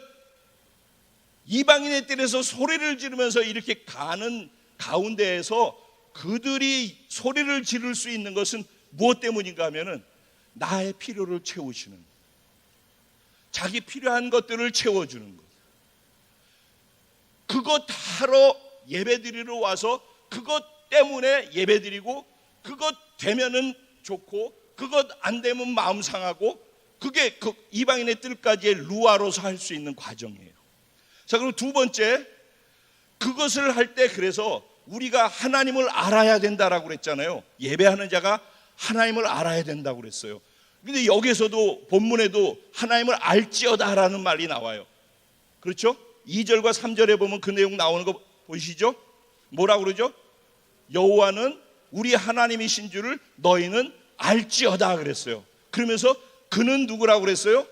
이방인의 뜰에서 소리를 지르면서 이렇게 가는 가운데에서 그들이 소리를 지를 수 있는 것은 무엇 때문인가 하면은 나의 필요를 채우시는, 자기 필요한 것들을 채워주는 것. 그것 하러 예배드리러 와서 그것 때문에 예배드리고 그것 되면은 좋고 그것 안 되면 마음 상하고 그게 그 이방인의 뜰까지의 루아로서 할 수 있는 과정이에요. 자, 그리고 두 번째, 그것을 할 때 그래서 우리가 하나님을 알아야 된다라고 그랬잖아요. 예배하는 자가 하나님을 알아야 된다고 그랬어요. 근데 여기서도 본문에도 하나님을 알지어다라는 말이 나와요. 그렇죠? 2절과 3절에 보면 그 내용 나오는 거 보이시죠? 뭐라고 그러죠? 여호와는 우리 하나님이신 줄을 너희는 알지어다 그랬어요. 그러면서 그는 누구라고 그랬어요?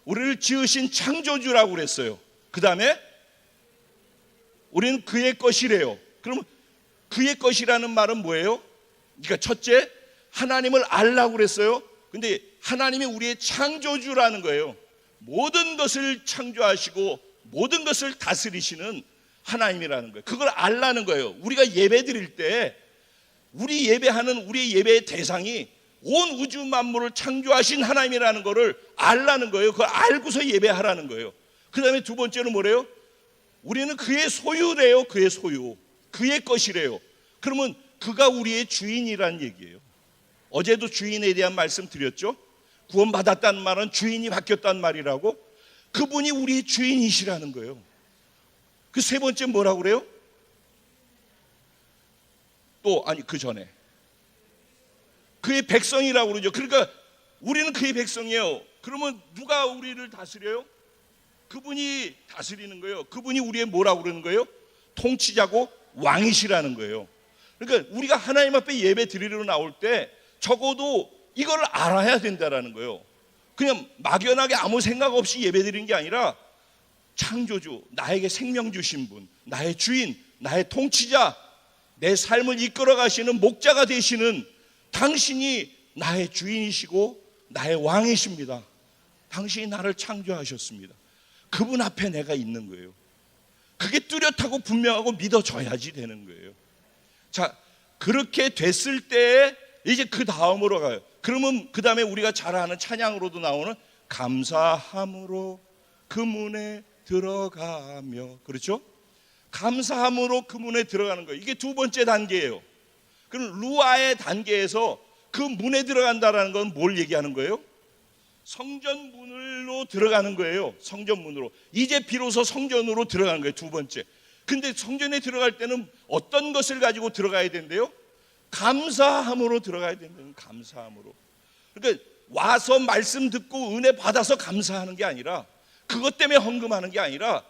우리를 지으신 창조주라고 그랬어요. 그 다음에 우리는 그의 것이래요. 그러면 그의 것이라는 말은 뭐예요? 그러니까 첫째, 하나님을 알라고 그랬어요. 근데 하나님이 우리의 창조주라는 거예요. 모든 것을 창조하시고 모든 것을 다스리시는 하나님이라는 거예요. 그걸 알라는 거예요. 우리가 예배 드릴 때 우리 예배하는 우리의 예배의 대상이 온 우주 만물을 창조하신 하나님이라는 것을 알라는 거예요. 그걸 알고서 예배하라는 거예요. 그 다음에 두 번째는 뭐래요? 우리는 그의 소유래요. 그의 소유, 그의 것이래요. 그러면 그가 우리의 주인이라는 얘기예요. 어제도 주인에 대한 말씀 드렸죠. 구원받았다는 말은 주인이 바뀌었다는 말이라고. 그분이 우리의 주인이시라는 거예요. 그 세 번째 뭐라고 그래요? 또 아니 그 전에 그의 백성이라고 그러죠. 그러니까 우리는 그의 백성이에요. 그러면 누가 우리를 다스려요? 그분이 다스리는 거예요. 그분이 우리의 뭐라고 그러는 거예요? 통치자고 왕이시라는 거예요. 그러니까 우리가 하나님 앞에 예배 드리러 나올 때 적어도 이걸 알아야 된다라는 거예요. 그냥 막연하게 아무 생각 없이 예배 드리는 게 아니라 창조주, 나에게 생명 주신 분, 나의 주인, 나의 통치자, 내 삶을 이끌어 가시는 목자가 되시는 당신이 나의 주인이시고 나의 왕이십니다. 당신이 나를 창조하셨습니다. 그분 앞에 내가 있는 거예요. 그게 뚜렷하고 분명하고 믿어져야지 되는 거예요. 자, 그렇게 됐을 때 이제 그 다음으로 가요. 그러면 그 다음에 우리가 잘 아는 찬양으로도 나오는 감사함으로 그 문에 들어가며, 그렇죠? 감사함으로 그 문에 들어가는 거예요. 이게 두 번째 단계예요. 그럼 루아의 단계에서 그 문에 들어간다는 건 뭘 얘기하는 거예요? 성전 문으로 들어가는 거예요. 성전 문으로. 이제 비로소 성전으로 들어가는 거예요. 두 번째. 근데 성전에 들어갈 때는 어떤 것을 가지고 들어가야 된대요? 감사함으로 들어가야 된다는, 감사함으로. 그러니까 와서 말씀 듣고 은혜 받아서 감사하는 게 아니라, 그것 때문에 헌금하는 게 아니라,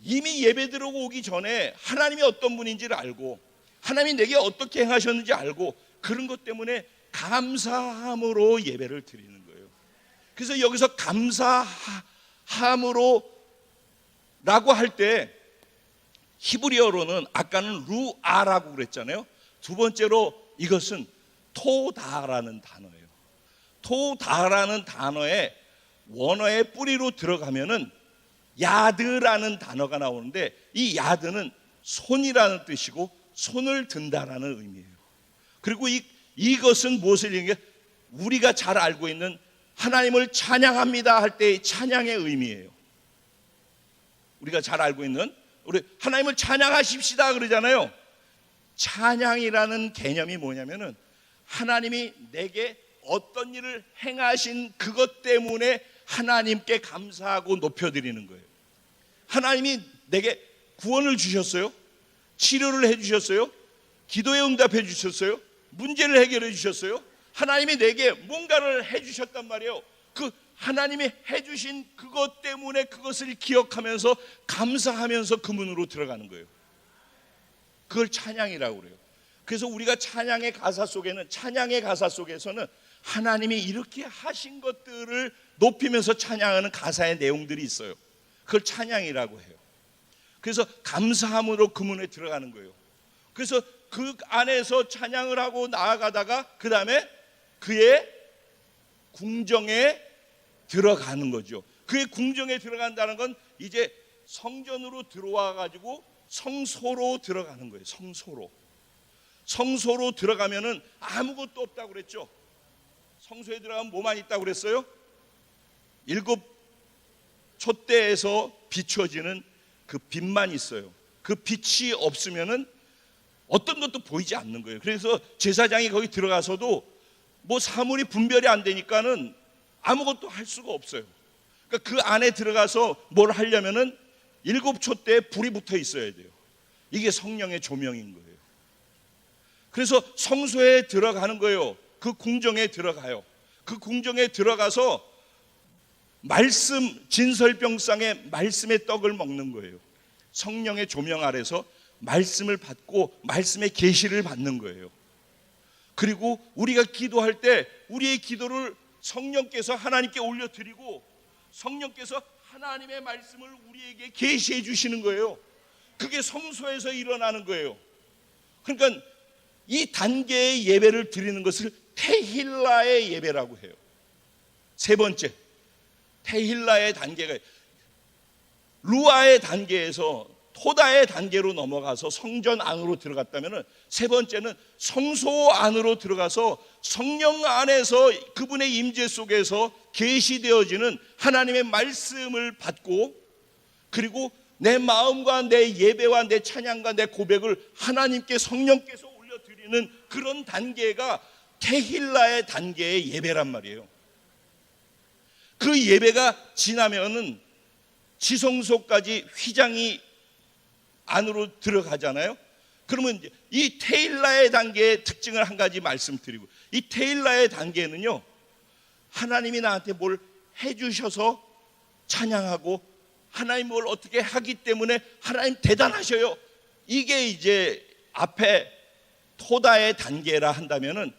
이미 예배 들어오기 전에 하나님이 어떤 분인지를 알고 하나님이 내게 어떻게 행하셨는지 알고 그런 것 때문에 감사함으로 예배를 드리는 거예요. 그래서 여기서 감사함으로 라고 할 때 히브리어로는 아까는 루아라고 그랬잖아요. 두 번째로 이것은 토다라는 단어예요. 토다라는 단어의 원어의 뿌리로 들어가면은 야드라는 단어가 나오는데, 이 야드는 손이라는 뜻이고 손을 든다라는 의미예요. 그리고 이것은 무엇을 얘기해? 우리가 잘 알고 있는 하나님을 찬양합니다 할 때의 찬양의 의미예요. 우리가 잘 알고 있는, 우리 하나님을 찬양하십시다 그러잖아요. 찬양이라는 개념이 뭐냐면은 하나님이 내게 어떤 일을 행하신 그것 때문에 하나님께 감사하고 높여드리는 거예요. 하나님이 내게 구원을 주셨어요. 치료를 해주셨어요. 기도에 응답해 주셨어요. 문제를 해결해 주셨어요. 하나님이 내게 뭔가를 해주셨단 말이에요. 그 하나님이 해주신 그것 때문에 그것을 기억하면서 감사하면서 그 문으로 들어가는 거예요. 그걸 찬양이라고 그래요. 그래서 우리가 찬양의 가사 속에서는 하나님이 이렇게 하신 것들을 높이면서 찬양하는 가사의 내용들이 있어요. 그걸 찬양이라고 해요. 그래서 감사함으로 그 문에 들어가는 거예요. 그래서 그 안에서 찬양을 하고 나아가다가 그 다음에 그의 궁정에 들어가는 거죠. 그의 궁정에 들어간다는 건 이제 성전으로 들어와 가지고 성소로 들어가는 거예요. 성소로 들어가면은 아무것도 없다고 그랬죠. 성소에 들어가면 뭐만 있다고 그랬어요? 7 촛대에서 비춰지는 그 빛만 있어요. 그 빛이 없으면은 어떤 것도 보이지 않는 거예요. 그래서 제사장이 거기 들어가서도 뭐 사물이 분별이 안 되니까는 아무것도 할 수가 없어요. 그러니까 그 안에 들어가서 뭘 하려면은 7 촛대에 불이 붙어 있어야 돼요. 이게 성령의 조명인 거예요. 그래서 성소에 들어가는 거예요. 그 궁정에 들어가요. 그 궁정에 들어가서 말씀, 진설병상의 말씀의 떡을 먹는 거예요. 성령의 조명 아래서 말씀을 받고 말씀의 계시를 받는 거예요. 그리고 우리가 기도할 때 우리의 기도를 성령께서 하나님께 올려드리고 성령께서 하나님의 말씀을 우리에게 계시해 주시는 거예요. 그게 성소에서 일어나는 거예요. 그러니까 이 단계의 예배를 드리는 것을 테힐라의 예배라고 해요. 세 번째, 테힐라의 단계가 루아의 단계에서 토다의 단계로 넘어가서 성전 안으로 들어갔다면, 세 번째는 성소 안으로 들어가서 성령 안에서 그분의 임재 속에서 계시되어지는 하나님의 말씀을 받고, 그리고 내 마음과 내 예배와 내 찬양과 내 고백을 하나님께 성령께서 올려드리는 그런 단계가 테힐라의 단계의 예배란 말이에요. 그 예배가 지나면은 지성소까지 휘장이 안으로 들어가잖아요. 그러면 이제 이 테일라의 단계의 특징을 한 가지 말씀드리고, 이 테일라의 단계는요, 하나님이 나한테 뭘 해주셔서 찬양하고 하나님 뭘 어떻게 하기 때문에 하나님 대단하셔요. 이게 이제 앞에 토다의 단계라 한다면은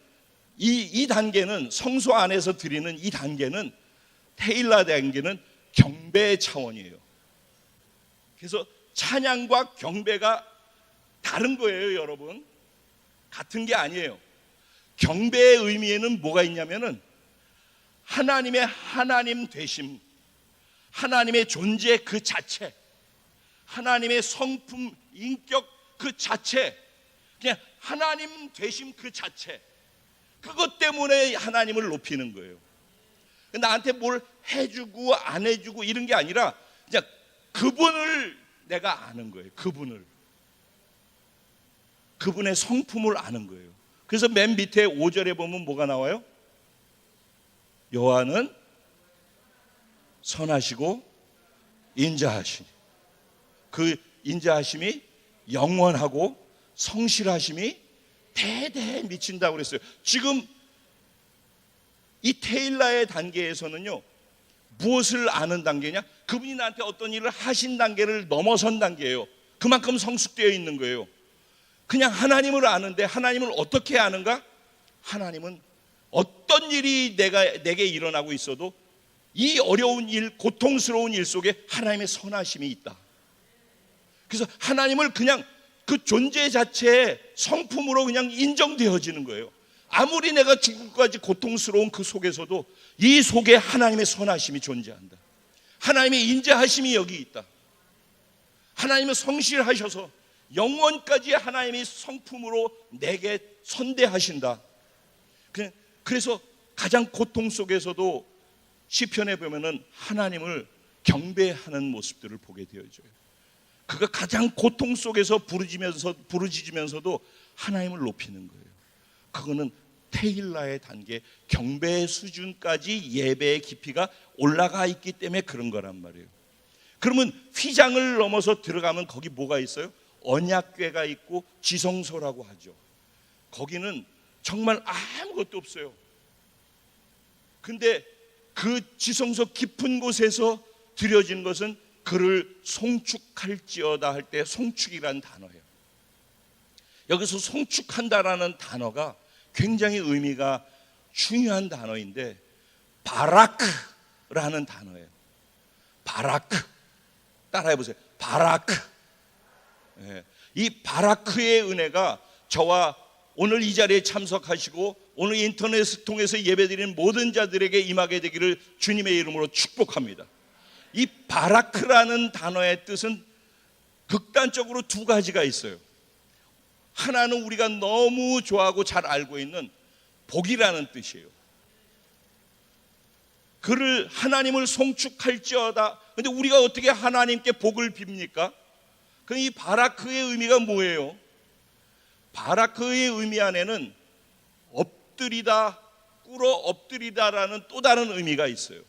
이 단계는 성소 안에서 드리는 이 단계는, 테일라 단계는 경배의 차원이에요. 그래서 찬양과 경배가 다른 거예요, 여러분. 같은 게 아니에요. 경배의 의미에는 뭐가 있냐면은 하나님의 하나님 되심, 하나님의 존재 그 자체, 하나님의 성품, 인격 그 자체, 그냥 하나님 되심 그 자체, 그것 때문에 하나님을 높이는 거예요. 나한테 뭘 해주고 안 해주고 이런 게 아니라 그냥 그분을 내가 아는 거예요. 그분의 성품을 아는 거예요. 그래서 맨 밑에 5절에 보면 뭐가 나와요? 여호와는 선하시고 인자하시니. 그 인자하심이 영원하고 성실하심이 대대에 미친다고 그랬어요. 지금 이 테일라의 단계에서는요, 무엇을 아는 단계냐? 그분이 나한테 어떤 일을 하신 단계를 넘어선 단계예요. 그만큼 성숙되어 있는 거예요. 그냥 하나님을 아는데 하나님을 어떻게 아는가? 하나님은 어떤 일이 내게 일어나고 있어도 이 어려운 일, 고통스러운 일 속에 하나님의 선하심이 있다. 그래서 하나님을 그냥 그 존재 자체의 성품으로 그냥 인정되어지는 거예요. 아무리 내가 죽을까지 고통스러운 그 속에서도 이 속에 하나님의 선하심이 존재한다. 하나님의 인자하심이 여기 있다. 하나님은 성실하셔서 영원까지 하나님의 성품으로 내게 선대하신다. 그래서 가장 고통 속에서도 시편에 보면은 하나님을 경배하는 모습들을 보게 되어져요. 그가 가장 고통 속에서 부르짖으면서도 하나님을 높이는 거예요. 그거는 테일라의 단계, 경배의 수준까지 예배의 깊이가 올라가 있기 때문에 그런 거란 말이에요. 그러면 휘장을 넘어서 들어가면 거기 뭐가 있어요? 언약궤가 있고 지성소라고 하죠. 거기는 정말 아무것도 없어요. 근데 그 지성소 깊은 곳에서 드려진 것은 그를 송축할지어다 할 때 송축이라는 단어예요. 여기서 송축한다라는 단어가 굉장히 의미가 중요한 단어인데 바라크라는 단어예요. 바라크. 따라해 보세요. 바라크. 이 바라크의 은혜가 저와 오늘 이 자리에 참석하시고 오늘 인터넷을 통해서 예배드리는 모든 자들에게 임하게 되기를 주님의 이름으로 축복합니다. 이 바라크라는 단어의 뜻은 극단적으로 두 가지가 있어요. 하나는 우리가 너무 좋아하고 잘 알고 있는 복이라는 뜻이에요. 그를 하나님을 송축할지어다. 근데 우리가 어떻게 하나님께 복을 빕니까? 그럼 이 바라크의 의미가 뭐예요? 바라크의 의미 안에는 엎드리다, 꿇어 엎드리다라는 또 다른 의미가 있어요.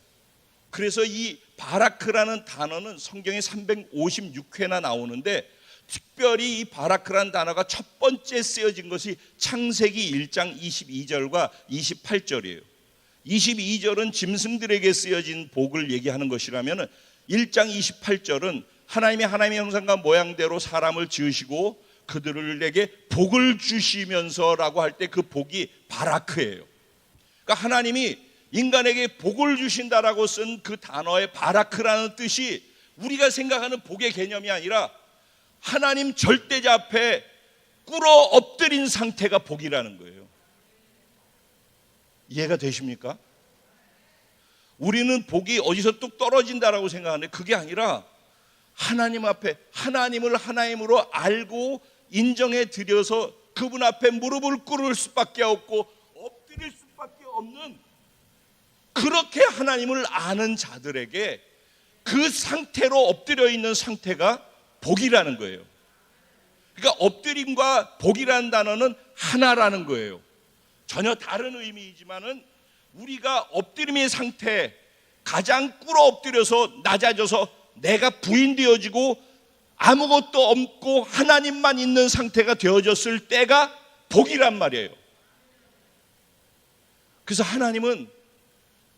그래서 이 바라크라는 단어는 성경에 356회나 나오는데 특별히 이 바라크라는 단어가 첫 번째 쓰여진 것이 창세기 1장 22절과 28절이에요. 22절은 짐승들에게 쓰여진 복을 얘기하는 것이라면 1장 28절은 하나님의 형상과 모양대로 사람을 지으시고 그들에게 복을 주시면서라고 할 때 그 복이 바라크예요. 그러니까 하나님이 인간에게 복을 주신다라고 쓴 그 단어의 바라크라는 뜻이 우리가 생각하는 복의 개념이 아니라 하나님 절대자 앞에 꿇어 엎드린 상태가 복이라는 거예요. 이해가 되십니까? 우리는 복이 어디서 뚝 떨어진다라고 생각하는데 그게 아니라 하나님 앞에 하나님을 하나님으로 알고 인정해 드려서 그분 앞에 무릎을 꿇을 수밖에 없고 엎드릴 수밖에 없는 그렇게 하나님을 아는 자들에게 그 상태로 엎드려 있는 상태가 복이라는 거예요. 그러니까 엎드림과 복이라는 단어는 하나라는 거예요. 전혀 다른 의미이지만은 우리가 엎드림의 상태, 가장 꿇어 엎드려서 낮아져서 내가 부인되어지고 아무것도 없고 하나님만 있는 상태가 되어졌을 때가 복이란 말이에요. 그래서 하나님은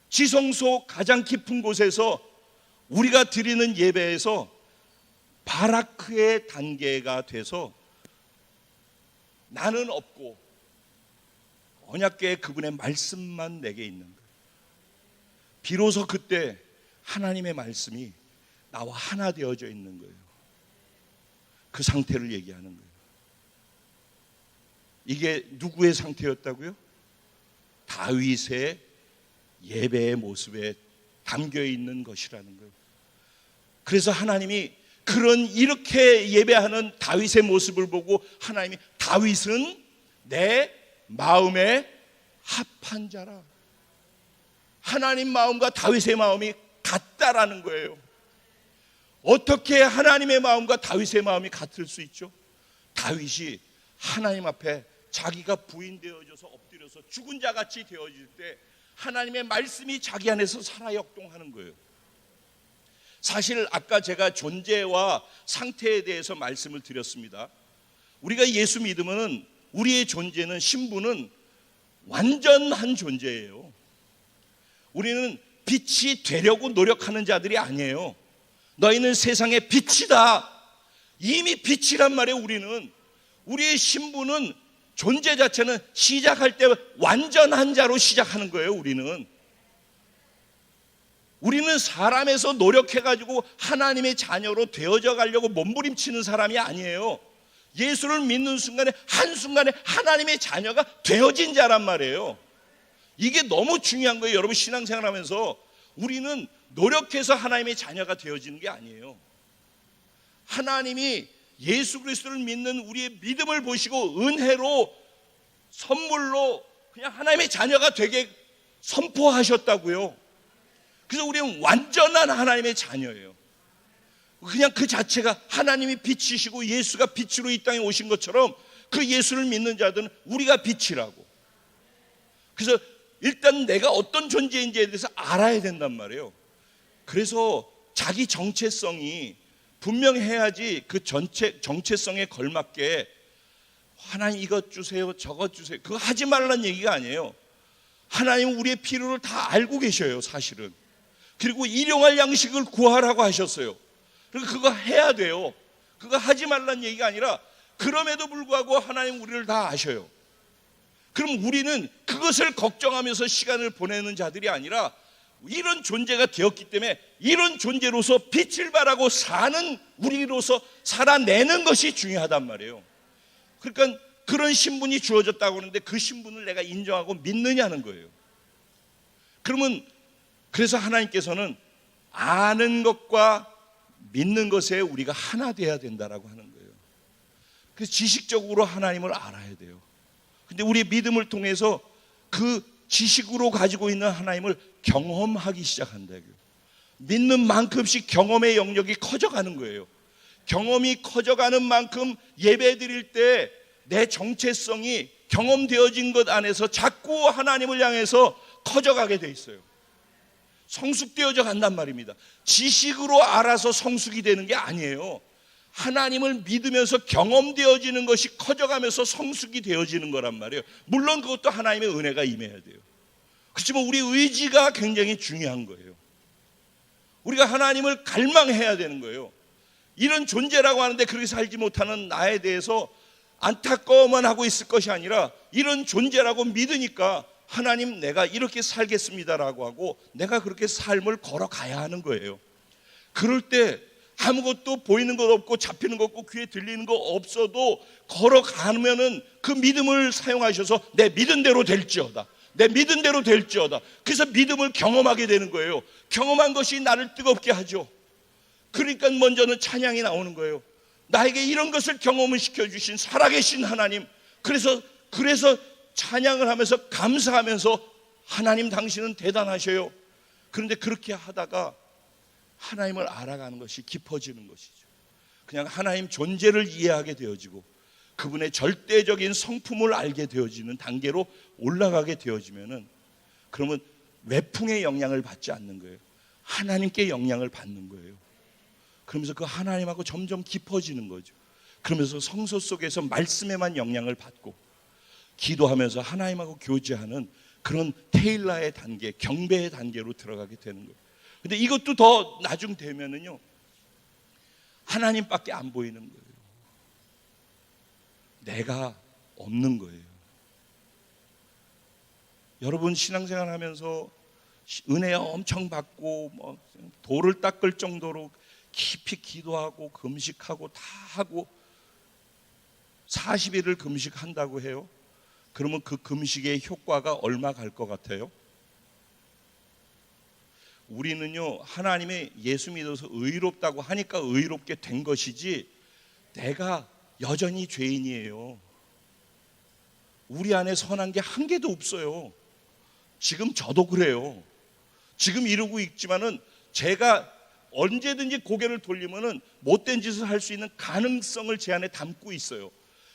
지성소 가장 깊은 곳에서 우리가 드리는 예배에서 바라크의 단계가 돼서 나는 없고 언약궤에 그분의 말씀만 내게 있는 거예요. 비로소 그때 하나님의 말씀이 나와 하나 되어져 있는 거예요. 그 상태를 얘기하는 거예요. 이게 누구의 상태였다고요? 다윗의 예배의 모습에 담겨 있는 것이라는 거예요. 그래서 하나님이 이렇게 예배하는 다윗의 모습을 보고 하나님이 다윗은 내 마음에 합한 자라. 하나님 마음과 다윗의 마음이 같다라는 거예요. 어떻게 하나님의 마음과 다윗의 마음이 같을 수 있죠? 다윗이 하나님 앞에 자기가 부인되어져서 엎드려서 죽은 자같이 되어질 때 하나님의 말씀이 자기 안에서 살아 역동하는 거예요. 사실 아까 제가 존재와 상태에 대해서 말씀을 드렸습니다. 우리가 예수 믿으면 우리의 존재는, 신분은 완전한 존재예요. 우리는 빛이 되려고 노력하는 자들이 아니에요. 너희는 세상의 빛이다. 이미 빛이란 말이에요. 우리의 신분은, 존재 자체는 시작할 때 완전한 자로 시작하는 거예요. 우리는 사람에서 노력해가지고 하나님의 자녀로 되어져 가려고 몸부림치는 사람이 아니에요. 예수를 믿는 순간에 한순간에 하나님의 자녀가 되어진 자란 말이에요. 이게 너무 중요한 거예요. 여러분, 신앙생활하면서 우리는 노력해서 하나님의 자녀가 되어지는 게 아니에요. 하나님이 예수 그리스도를 믿는 우리의 믿음을 보시고 은혜로, 선물로 그냥 하나님의 자녀가 되게 선포하셨다고요. 그래서 우리는 완전한 하나님의 자녀예요. 그냥 그 자체가 하나님이 빛이시고 예수가 빛으로 이 땅에 오신 것처럼 그 예수를 믿는 자들은 우리가 빛이라고. 그래서 일단 내가 어떤 존재인지에 대해서 알아야 된단 말이에요. 그래서 자기 정체성이 분명해야지 그 정체성에 걸맞게 하나님 이것 주세요, 저것 주세요, 그거 하지 말라는 얘기가 아니에요. 하나님은 우리의 필요를 다 알고 계셔요, 사실은. 그리고 일용할 양식을 구하라고 하셨어요. 그러니까 그거 해야 돼요. 그거 하지 말라는 얘기가 아니라 그럼에도 불구하고 하나님 우리를 다 아셔요. 그럼 우리는 그것을 걱정하면서 시간을 보내는 자들이 아니라 이런 존재가 되었기 때문에 이런 존재로서 빛을 발하고 사는 우리로서 살아내는 것이 중요하단 말이에요. 그러니까 그런 신분이 주어졌다고 하는데 그 신분을 내가 인정하고 믿느냐는 거예요. 그러면 그래서 하나님께서는 아는 것과 믿는 것에 우리가 하나 돼야 된다라고 하는 거예요. 그래서 지식적으로 하나님을 알아야 돼요. 근데 우리의 믿음을 통해서 그 지식으로 가지고 있는 하나님을 경험하기 시작한다고요. 믿는 만큼씩 경험의 영역이 커져가는 거예요. 경험이 커져가는 만큼 예배 드릴 때 내 정체성이 경험되어진 것 안에서 자꾸 하나님을 향해서 커져가게 돼 있어요. 성숙되어져 간단 말입니다. 지식으로 알아서 성숙이 되는 게 아니에요. 하나님을 믿으면서 경험되어지는 것이 커져가면서 성숙이 되어지는 거란 말이에요. 물론 그것도 하나님의 은혜가 임해야 돼요. 그렇지만 우리 의지가 굉장히 중요한 거예요. 우리가 하나님을 갈망해야 되는 거예요. 이런 존재라고 하는데 그렇게 살지 못하는 나에 대해서 안타까워만 하고 있을 것이 아니라 이런 존재라고 믿으니까 하나님 내가 이렇게 살겠습니다라고 하고 내가 그렇게 삶을 걸어가야 하는 거예요. 그럴 때 아무것도 보이는 것 없고 잡히는 것 없고 귀에 들리는 거 없어도 걸어가면은 그 믿음을 사용하셔서 내 믿은 대로 될지어다, 내 믿은 대로 될지어다. 그래서 믿음을 경험하게 되는 거예요. 경험한 것이 나를 뜨겁게 하죠. 그러니까 먼저는 찬양이 나오는 거예요. 나에게 이런 것을 경험을 시켜주신 살아계신 하나님, 그래서 찬양을 하면서 감사하면서 하나님 당신은 대단하셔요. 그런데 그렇게 하다가 하나님을 알아가는 것이 깊어지는 것이죠. 그냥 하나님 존재를 이해하게 되어지고 그분의 절대적인 성품을 알게 되어지는 단계로 올라가게 되어지면은 그러면 외풍의 영향을 받지 않는 거예요. 하나님께 영향을 받는 거예요. 그러면서 그 하나님하고 점점 깊어지는 거죠. 그러면서 성소 속에서 말씀에만 영향을 받고 기도하면서 하나님하고 교제하는 그런 테일라의 단계, 경배의 단계로 들어가게 되는 거예요. 근데 이것도 더 나중 되면은요, 하나님밖에 안 보이는 거예요. 내가 없는 거예요. 여러분 신앙생활 하면서 은혜 엄청 받고 뭐 돌을 닦을 정도로 깊이 기도하고 금식하고 다 하고 40일을 금식한다고 해요. 그러면 그 금식의 효과가 얼마 갈 것 같아요? 우리는요, 하나님의 예수 믿어서 의롭다고 하니까 의롭게 된 것이지 내가 여전히 죄인이에요. 우리 안에 선한 게 한 개도 없어요. 지금 저도 그래요. 지금 이러고 있지만은 제가 언제든지 고개를 돌리면은 못된 짓을 할 수 있는 가능성을 제 안에 담고 있어요.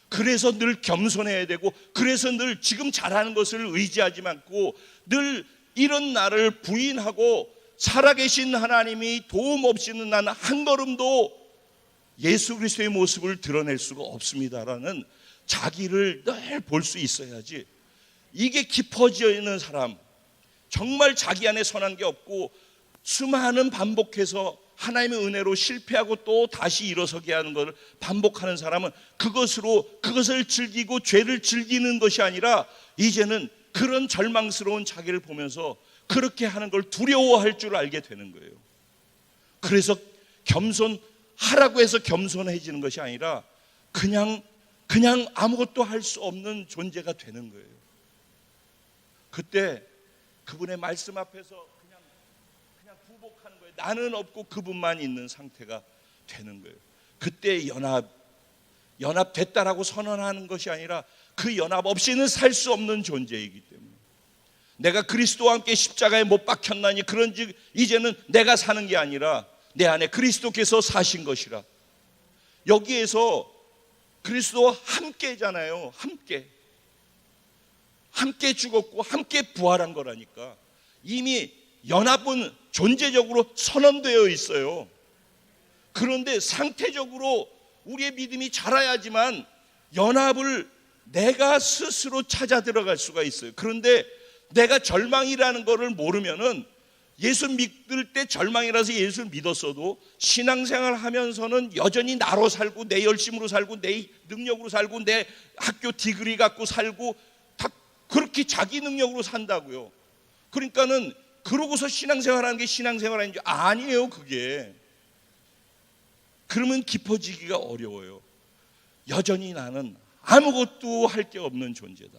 그래서 늘 겸손해야 되고, 그래서 늘 지금 잘하는 것을 의지하지 않고 늘 이런 나를 부인하고 살아계신 하나님이 도움 없이는 나는 한 걸음도 예수 그리스도의 모습을 드러낼 수가 없습니다라는 자기를 늘 볼 수 있어야지. 이게 깊어져 있는 사람, 정말 자기 안에 선한 게 없고 수많은 반복해서 하나님의 은혜로 실패하고 또 다시 일어서게 하는 것을 반복하는 사람은 그것을 즐기고 죄를 즐기는 것이 아니라 이제는 그런 절망스러운 자기를 보면서 그렇게 하는 걸 두려워할 줄 알게 되는 거예요. 그래서 겸손하라고 해서 겸손해지는 것이 아니라 그냥 아무것도 할 수 없는 존재가 되는 거예요. 그때 그분의 말씀 앞에서 그냥 부복하는 거예요. 나는 없고 그분만 있는 상태가 되는 거예요. 그때 연합됐다라고 선언하는 것이 아니라 그 연합 없이는 살 수 없는 존재이기 때문에 내가 그리스도와 함께 십자가에 못 박혔나니 그런즉 이제는 내가 사는 게 아니라 내 안에 그리스도께서 사신 것이라. 여기에서 그리스도와 함께잖아요. 함께 죽었고 함께 부활한 거라니까. 이미 연합은 존재적으로 선언되어 있어요. 그런데 상태적으로 우리의 믿음이 자라야지만 연합을 내가 스스로 찾아 들어갈 수가 있어요. 그런데 내가 절망이라는 것을 모르면은 예수 믿을 때 절망이라서 예수를 믿었어도 신앙생활 하면서는 여전히 나로 살고 내 열심으로 살고 내 능력으로 살고 내 학교 디그리 갖고 살고 다 그렇게 자기 능력으로 산다고요. 그러니까는 그러고서 신앙생활하는 게 신앙생활 아니에요. 그게 그러면 깊어지기가 어려워요. 여전히 나는 아무것도 할 게 없는 존재다.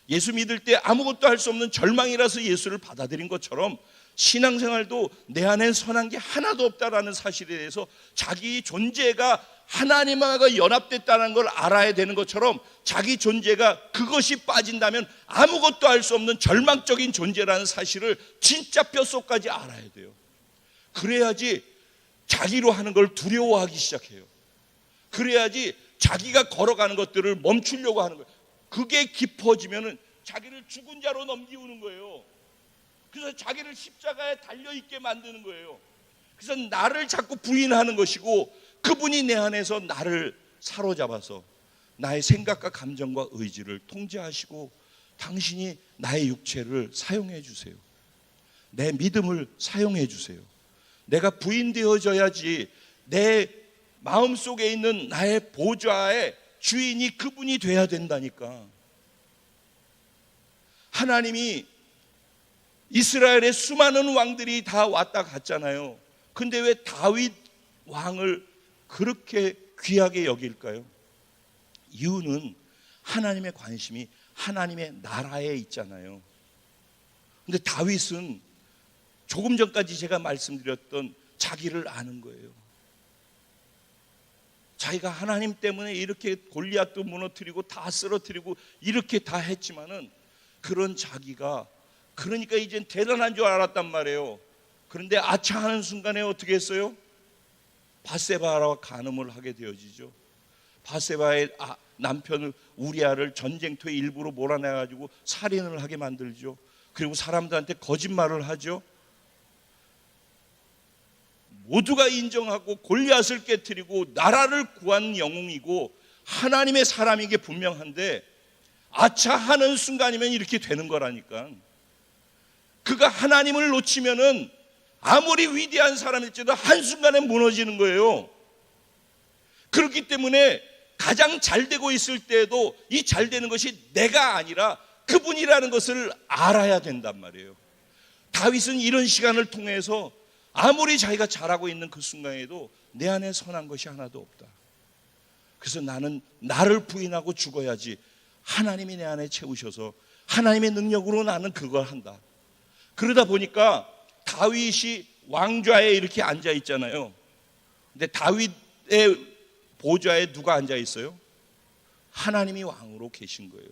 예수 믿을 때 아무것도 할 수 없는 절망이라서 예수를 받아들인 것처럼 신앙생활도 내 안엔 선한 게 하나도 없다라는 사실에 대해서 자기 존재가 하나님과 연합됐다는 걸 알아야 되는 것처럼 자기 존재가 그것이 빠진다면 아무것도 할 수 없는 절망적인 존재라는 사실을 진짜 뼛속까지 알아야 돼요. 그래야지 자기로 하는 걸 두려워하기 시작해요. 그래야지 자기가 걸어가는 것들을 멈추려고 하는 거예요. 그게 깊어지면은 자기를 죽은 자로 넘기우는 거예요. 그래서 자기를 십자가에 달려있게 만드는 거예요. 그래서 나를 자꾸 부인하는 것이고 그분이 내 안에서 나를 사로잡아서 나의 생각과 감정과 의지를 통제하시고 당신이 나의 육체를 사용해 주세요. 내 믿음을 사용해 주세요. 내가 부인되어져야지 내 마음속에 있는 나의 보좌의 주인이 그분이 돼야 된다니까. 하나님이 이스라엘의 수많은 왕들이 다 왔다 갔잖아요. 근데 왜 다윗 왕을 그렇게 귀하게 여길까요? 이유는 하나님의 관심이 하나님의 나라에 있잖아요. 근데 다윗은 조금 전까지 제가 말씀드렸던 자기를 아는 거예요. 자기가 하나님 때문에 이렇게 골리앗도 무너뜨리고 다 쓰러뜨리고 이렇게 다 했지만은 그런 자기가 그러니까 이젠 대단한 줄 알았단 말이에요. 그런데 아차하는 순간에 어떻게 했어요? 밧세바와 간음을 하게 되어지죠. 밧세바의 남편 우리아를 전쟁터에 일부러 몰아내가지고 살인을 하게 만들죠. 그리고 사람들한테 거짓말을 하죠. 모두가 인정하고 골리앗을 깨뜨리고 나라를 구한 영웅이고 하나님의 사람이게 분명한데 아차하는 순간이면 이렇게 되는 거라니까. 그가 하나님을 놓치면은 아무리 위대한 사람일지도 한순간에 무너지는 거예요. 그렇기 때문에 가장 잘 되고 있을 때에도 이 잘 되는 것이 내가 아니라 그분이라는 것을 알아야 된단 말이에요. 다윗은 이런 시간을 통해서 아무리 자기가 잘하고 있는 그 순간에도 내 안에 선한 것이 하나도 없다. 그래서 나는 나를 부인하고 죽어야지 하나님이 내 안에 채우셔서 하나님의 능력으로 나는 그걸 한다. 그러다 보니까 다윗이 왕좌에 이렇게 앉아 있잖아요. 근데 다윗의 보좌에 누가 앉아 있어요? 하나님이 왕으로 계신 거예요.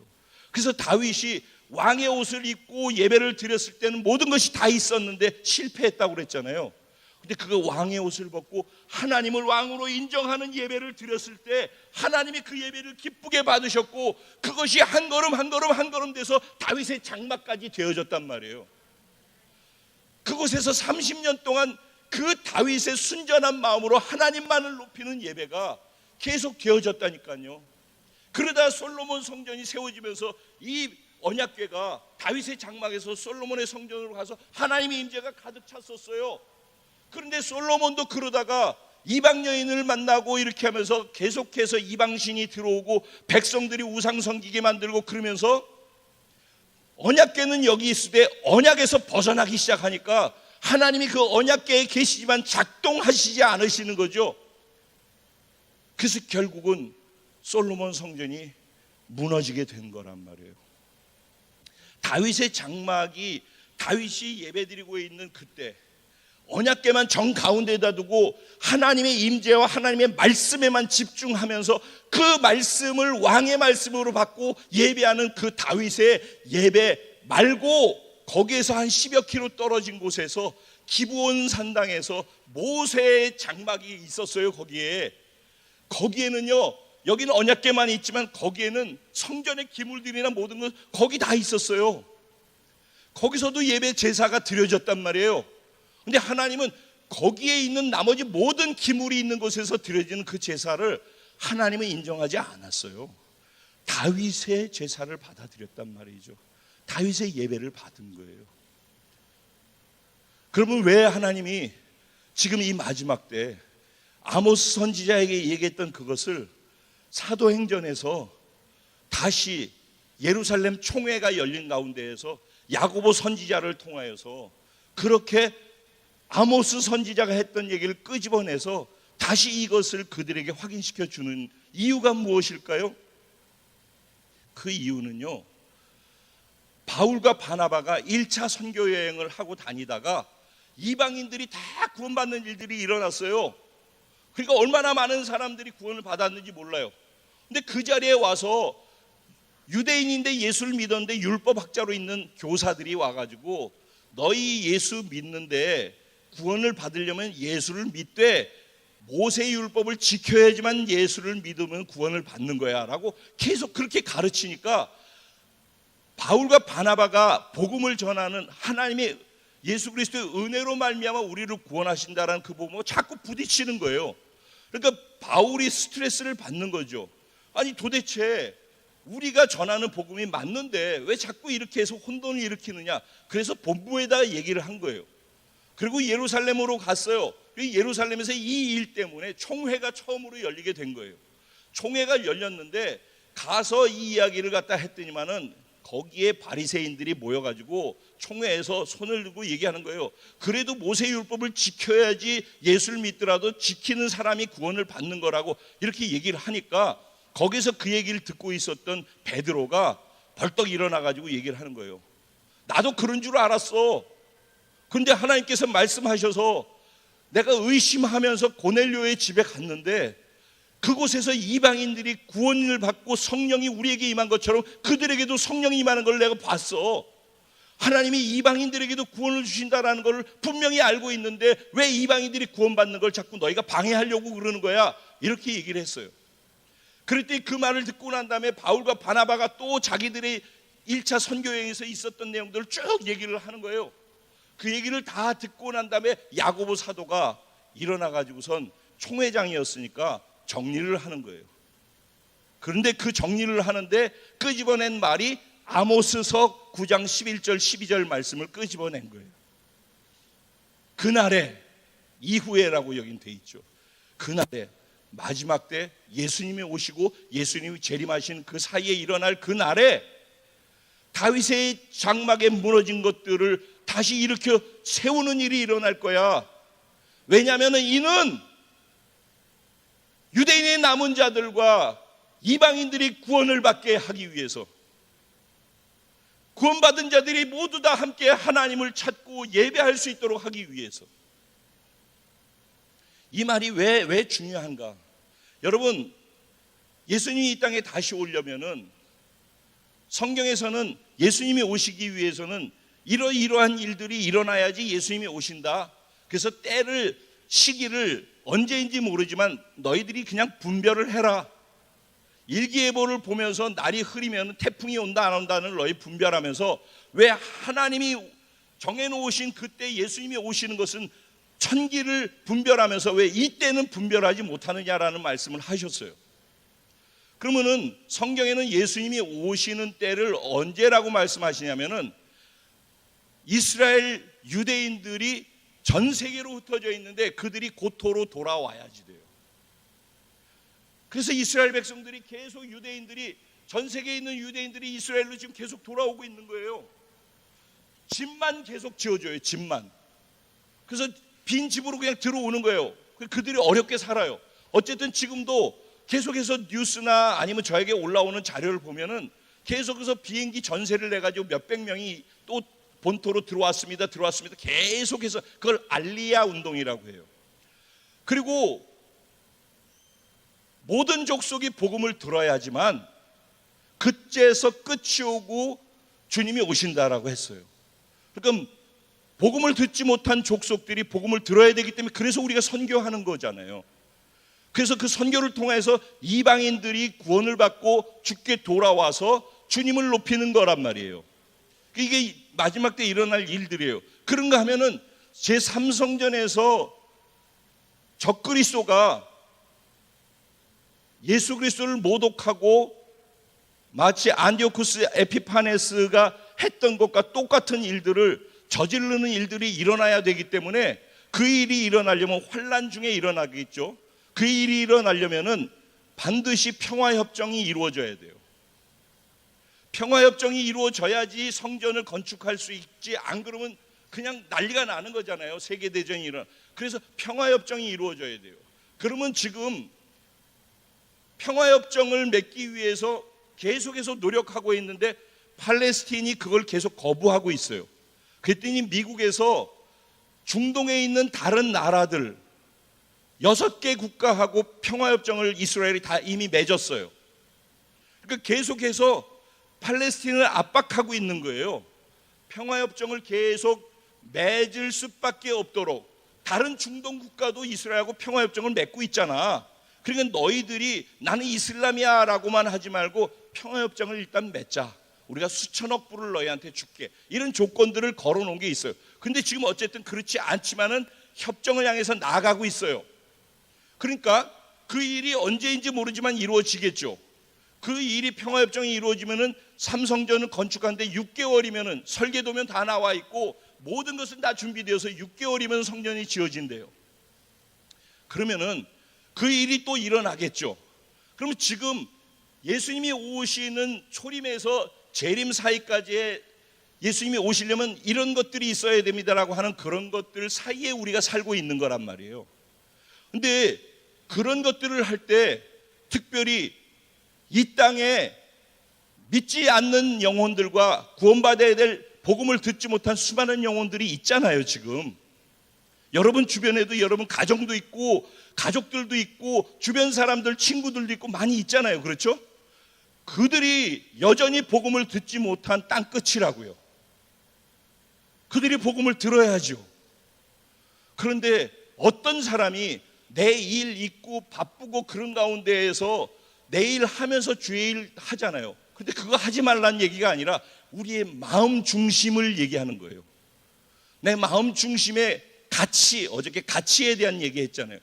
그래서 다윗이 왕의 옷을 입고 예배를 드렸을 때는 모든 것이 다 있었는데 실패했다고 그랬잖아요. 근데 그 왕의 옷을 벗고 하나님을 왕으로 인정하는 예배를 드렸을 때 하나님이 그 예배를 기쁘게 받으셨고 그것이 한 걸음 한 걸음 한 걸음 돼서 다윗의 장막까지 되어졌단 말이에요. 그곳에서 30년 동안 그 다윗의 순전한 마음으로 하나님만을 높이는 예배가 계속 되어졌다니까요. 그러다 솔로몬 성전이 세워지면서 이 언약궤가 다윗의 장막에서 솔로몬의 성전으로 가서 하나님의 임재가 가득 찼었어요. 그런데 솔로몬도 그러다가 이방 여인을 만나고 이렇게 하면서 계속해서 이방신이 들어오고 백성들이 우상 섬기게 만들고 그러면서 언약궤는 여기 있을 때 언약에서 벗어나기 시작하니까 하나님이 그 언약궤에 계시지만 작동하시지 않으시는 거죠. 그래서 결국은 솔로몬 성전이 무너지게 된 거란 말이에요. 다윗의 장막이 다윗이 예배드리고 있는 그때 언약궤만 정 가운데에다 두고 하나님의 임재와 하나님의 말씀에만 집중하면서 그 말씀을 왕의 말씀으로 받고 예배하는 그 다윗의 예배 말고 거기에서 한 10여 킬로 떨어진 곳에서 기브온 산당에서 모세의 장막이 있었어요. 거기에는요, 여기는 언약궤만 있지만 거기에는 성전의 기물들이나 모든 것 거기 다 있었어요. 거기서도 예배 제사가 드려졌단 말이에요. 근데 하나님은 거기에 있는 나머지 모든 기물이 있는 곳에서 드려지는 그 제사를 하나님은 인정하지 않았어요. 다윗의 제사를 받아들였단 말이죠. 다윗의 예배를 받은 거예요. 그러면 왜 하나님이 지금 이 마지막 때 아모스 선지자에게 얘기했던 그것을 사도행전에서 다시 예루살렘 총회가 열린 가운데에서 야고보 선지자를 통하여서 그렇게 아모스 선지자가 했던 얘기를 끄집어내서 다시 이것을 그들에게 확인시켜 주는 이유가 무엇일까요? 그 이유는요, 바울과 바나바가 1차 선교 여행을 하고 다니다가 이방인들이 다 구원받는 일들이 일어났어요. 그러니까 얼마나 많은 사람들이 구원을 받았는지 몰라요. 근데 그 자리에 와서 유대인인데 예수를 믿었는데 율법학자로 있는 교사들이 와가지고 너희 예수 믿는데 구원을 받으려면 예수를 믿되 모세의 율법을 지켜야지만 예수를 믿으면 구원을 받는 거야 라고 계속 그렇게 가르치니까 바울과 바나바가 복음을 전하는 하나님의 예수 그리스도의 은혜로 말미암아 우리를 구원하신다라는 그 복음을 자꾸 부딪히는 거예요. 그러니까 바울이 스트레스를 받는 거죠. 아니 도대체 우리가 전하는 복음이 맞는데 왜 자꾸 이렇게 해서 혼돈을 일으키느냐. 그래서 본부에다 얘기를 한 거예요. 그리고 예루살렘으로 갔어요. 예루살렘에서 이 일 때문에 총회가 처음으로 열리게 된 거예요. 총회가 열렸는데 가서 이 이야기를 갖다 했더니만은 거기에 바리새인들이 모여가지고 총회에서 손을 들고 얘기하는 거예요. 그래도 모세율법을 지켜야지 예수를 믿더라도 지키는 사람이 구원을 받는 거라고 이렇게 얘기를 하니까 거기서 그 얘기를 듣고 있었던 베드로가 벌떡 일어나가지고 얘기를 하는 거예요. 나도 그런 줄 알았어. 그런데 하나님께서 말씀하셔서 내가 의심하면서 고넬료의 집에 갔는데 그곳에서 이방인들이 구원을 받고 성령이 우리에게 임한 것처럼 그들에게도 성령이 임하는 걸 내가 봤어. 하나님이 이방인들에게도 구원을 주신다라는 걸 분명히 알고 있는데 왜 이방인들이 구원받는 걸 자꾸 너희가 방해하려고 그러는 거야? 이렇게 얘기를 했어요. 그랬더니 그 말을 듣고 난 다음에 바울과 바나바가 또 자기들의 1차 선교여행에서 있었던 내용들을 쭉 얘기를 하는 거예요. 그 얘기를 다 듣고 난 다음에 야고보 사도가 일어나가지고선 총회장이었으니까 정리를 하는 거예요. 그런데 그 정리를 하는데 끄집어낸 말이 아모스서 9장 11절 12절 말씀을 끄집어낸 거예요. 그날에 이후에라고 여긴 돼 있죠. 그날에 마지막 때 예수님이 오시고 예수님이 재림하신 그 사이에 일어날 그날에 다윗의 장막에 무너진 것들을 다시 일으켜 세우는 일이 일어날 거야. 왜냐하면 이는 유대인의 남은 자들과 이방인들이 구원을 받게 하기 위해서, 구원받은 자들이 모두 다 함께 하나님을 찾고 예배할 수 있도록 하기 위해서. 이 말이 왜 중요한가? 여러분, 예수님이 이 땅에 다시 오려면은 성경에서는 예수님이 오시기 위해서는 이러한 일들이 일어나야지 예수님이 오신다. 그래서 때를, 시기를 언제인지 모르지만 너희들이 그냥 분별을 해라. 일기예보를 보면서 날이 흐리면 태풍이 온다 안 온다는 너희 분별하면서 왜 하나님이 정해놓으신 그때 예수님이 오시는 것은 천기를 분별하면서 왜 이때는 분별하지 못하느냐라는 말씀을 하셨어요. 그러면은 성경에는 예수님이 오시는 때를 언제라고 말씀하시냐면은 이스라엘 유대인들이 전 세계로 흩어져 있는데 그들이 고토로 돌아와야지 돼요. 그래서 이스라엘 백성들이 계속 유대인들이 전 세계에 있는 유대인들이 이스라엘로 지금 계속 돌아오고 있는 거예요. 집만 계속 지어줘요. 집만. 그래서 빈 집으로 그냥 들어오는 거예요. 그들이 어렵게 살아요. 어쨌든 지금도 계속해서 뉴스나 아니면 저에게 올라오는 자료를 보면은 계속해서 비행기 전세를 내가지고 몇백 명이 또 본토로 들어왔습니다. 계속해서 그걸 알리야 운동이라고 해요. 그리고 모든 족속이 복음을 들어야지만 그때에서 끝이 오고 주님이 오신다라고 했어요. 그러니까 복음을 듣지 못한 족속들이 복음을 들어야 되기 때문에 그래서 우리가 선교하는 거잖아요. 그래서 그 선교를 통해서 이방인들이 구원을 받고 주께 돌아와서 주님을 높이는 거란 말이에요. 이게 마지막 때 일어날 일들이에요. 그런가 하면은 제3성전에서 적그리스도가 예수 그리스도를 모독하고 마치 안디오쿠스 에피파네스가 했던 것과 똑같은 일들을 저지르는 일들이 일어나야 되기 때문에 그 일이 일어나려면 환난 중에 일어나겠죠. 그 일이 일어나려면은 반드시 평화협정이 이루어져야 돼요. 평화협정이 이루어져야지 성전을 건축할 수 있지, 안 그러면 그냥 난리가 나는 거잖아요. 세계대전이 일어나. 그래서 평화협정이 이루어져야 돼요. 그러면 지금 평화협정을 맺기 위해서 계속해서 노력하고 있는데 팔레스틴이 그걸 계속 거부하고 있어요. 그랬더니 미국에서 중동에 있는 다른 나라들 6개 국가하고 평화협정을 이스라엘이 다 이미 맺었어요. 그러니까 계속해서 팔레스틴을 압박하고 있는 거예요. 평화협정을 계속 맺을 수밖에 없도록. 다른 중동 국가도 이스라엘하고 평화협정을 맺고 있잖아. 그러니까 너희들이 나는 이슬람이야 라고만 하지 말고 평화협정을 일단 맺자. 우리가 수천억 불을 너희한테 줄게. 이런 조건들을 걸어놓은 게 있어요. 근데 지금 어쨌든 그렇지 않지만은 협정을 향해서 나아가고 있어요. 그러니까 그 일이 언제인지 모르지만 이루어지겠죠. 그 일이 평화협정이 이루어지면은 삼성전을 건축하는데 6개월이면은 설계도면 다 나와 있고 모든 것은 다 준비되어서 6개월이면 성전이 지어진대요. 그러면은 그 일이 또 일어나겠죠. 그러면 지금 예수님이 오시는 초림에서 재림 사이까지의 예수님이 오시려면 이런 것들이 있어야 됩니다라고 하는 그런 것들 사이에 우리가 살고 있는 거란 말이에요. 근데 그런 것들을 할 때 특별히 이 땅에 믿지 않는 영혼들과 구원받아야 될 복음을 듣지 못한 수많은 영혼들이 있잖아요. 지금 여러분 주변에도 여러분 가정도 있고 가족들도 있고 주변 사람들 친구들도 있고 많이 있잖아요. 그렇죠? 그들이 여전히 복음을 듣지 못한 땅끝이라고요. 그들이 복음을 들어야죠. 그런데 어떤 사람이 내 일 있고 바쁘고 그런 가운데에서 내 일 하면서 주의 일 하잖아요. 근데 그거 하지 말라는 얘기가 아니라 우리의 마음 중심을 얘기하는 거예요. 내 마음 중심의 가치, 어저께 가치에 대한 얘기했잖아요.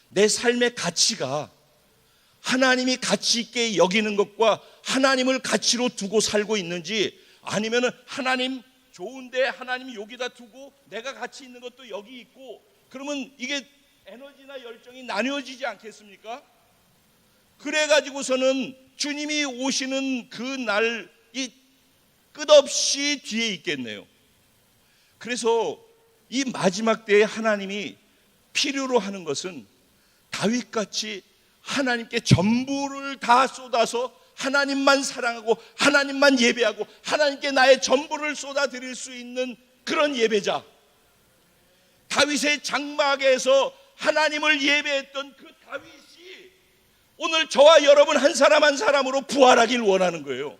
내 삶의 가치가 하나님이 가치 있게 여기는 것과 하나님을 가치로 두고 살고 있는지, 아니면은 하나님 좋은데 하나님 여기다 두고 내가 가치 있는 것도 여기 있고, 그러면 이게 에너지나 열정이 나뉘어지지 않겠습니까? 그래가지고서는 주님이 오시는 그 날이 끝없이 뒤에 있겠네요. 그래서 이 마지막 때에 하나님이 필요로 하는 것은 다윗같이 하나님께 전부를 다 쏟아서 하나님만 사랑하고 하나님만 예배하고 하나님께 나의 전부를 쏟아드릴 수 있는 그런 예배자. 다윗의 장막에서 하나님을 예배했던 그 다윗이 오늘 저와 여러분 한 사람 한 사람으로 부활하길 원하는 거예요.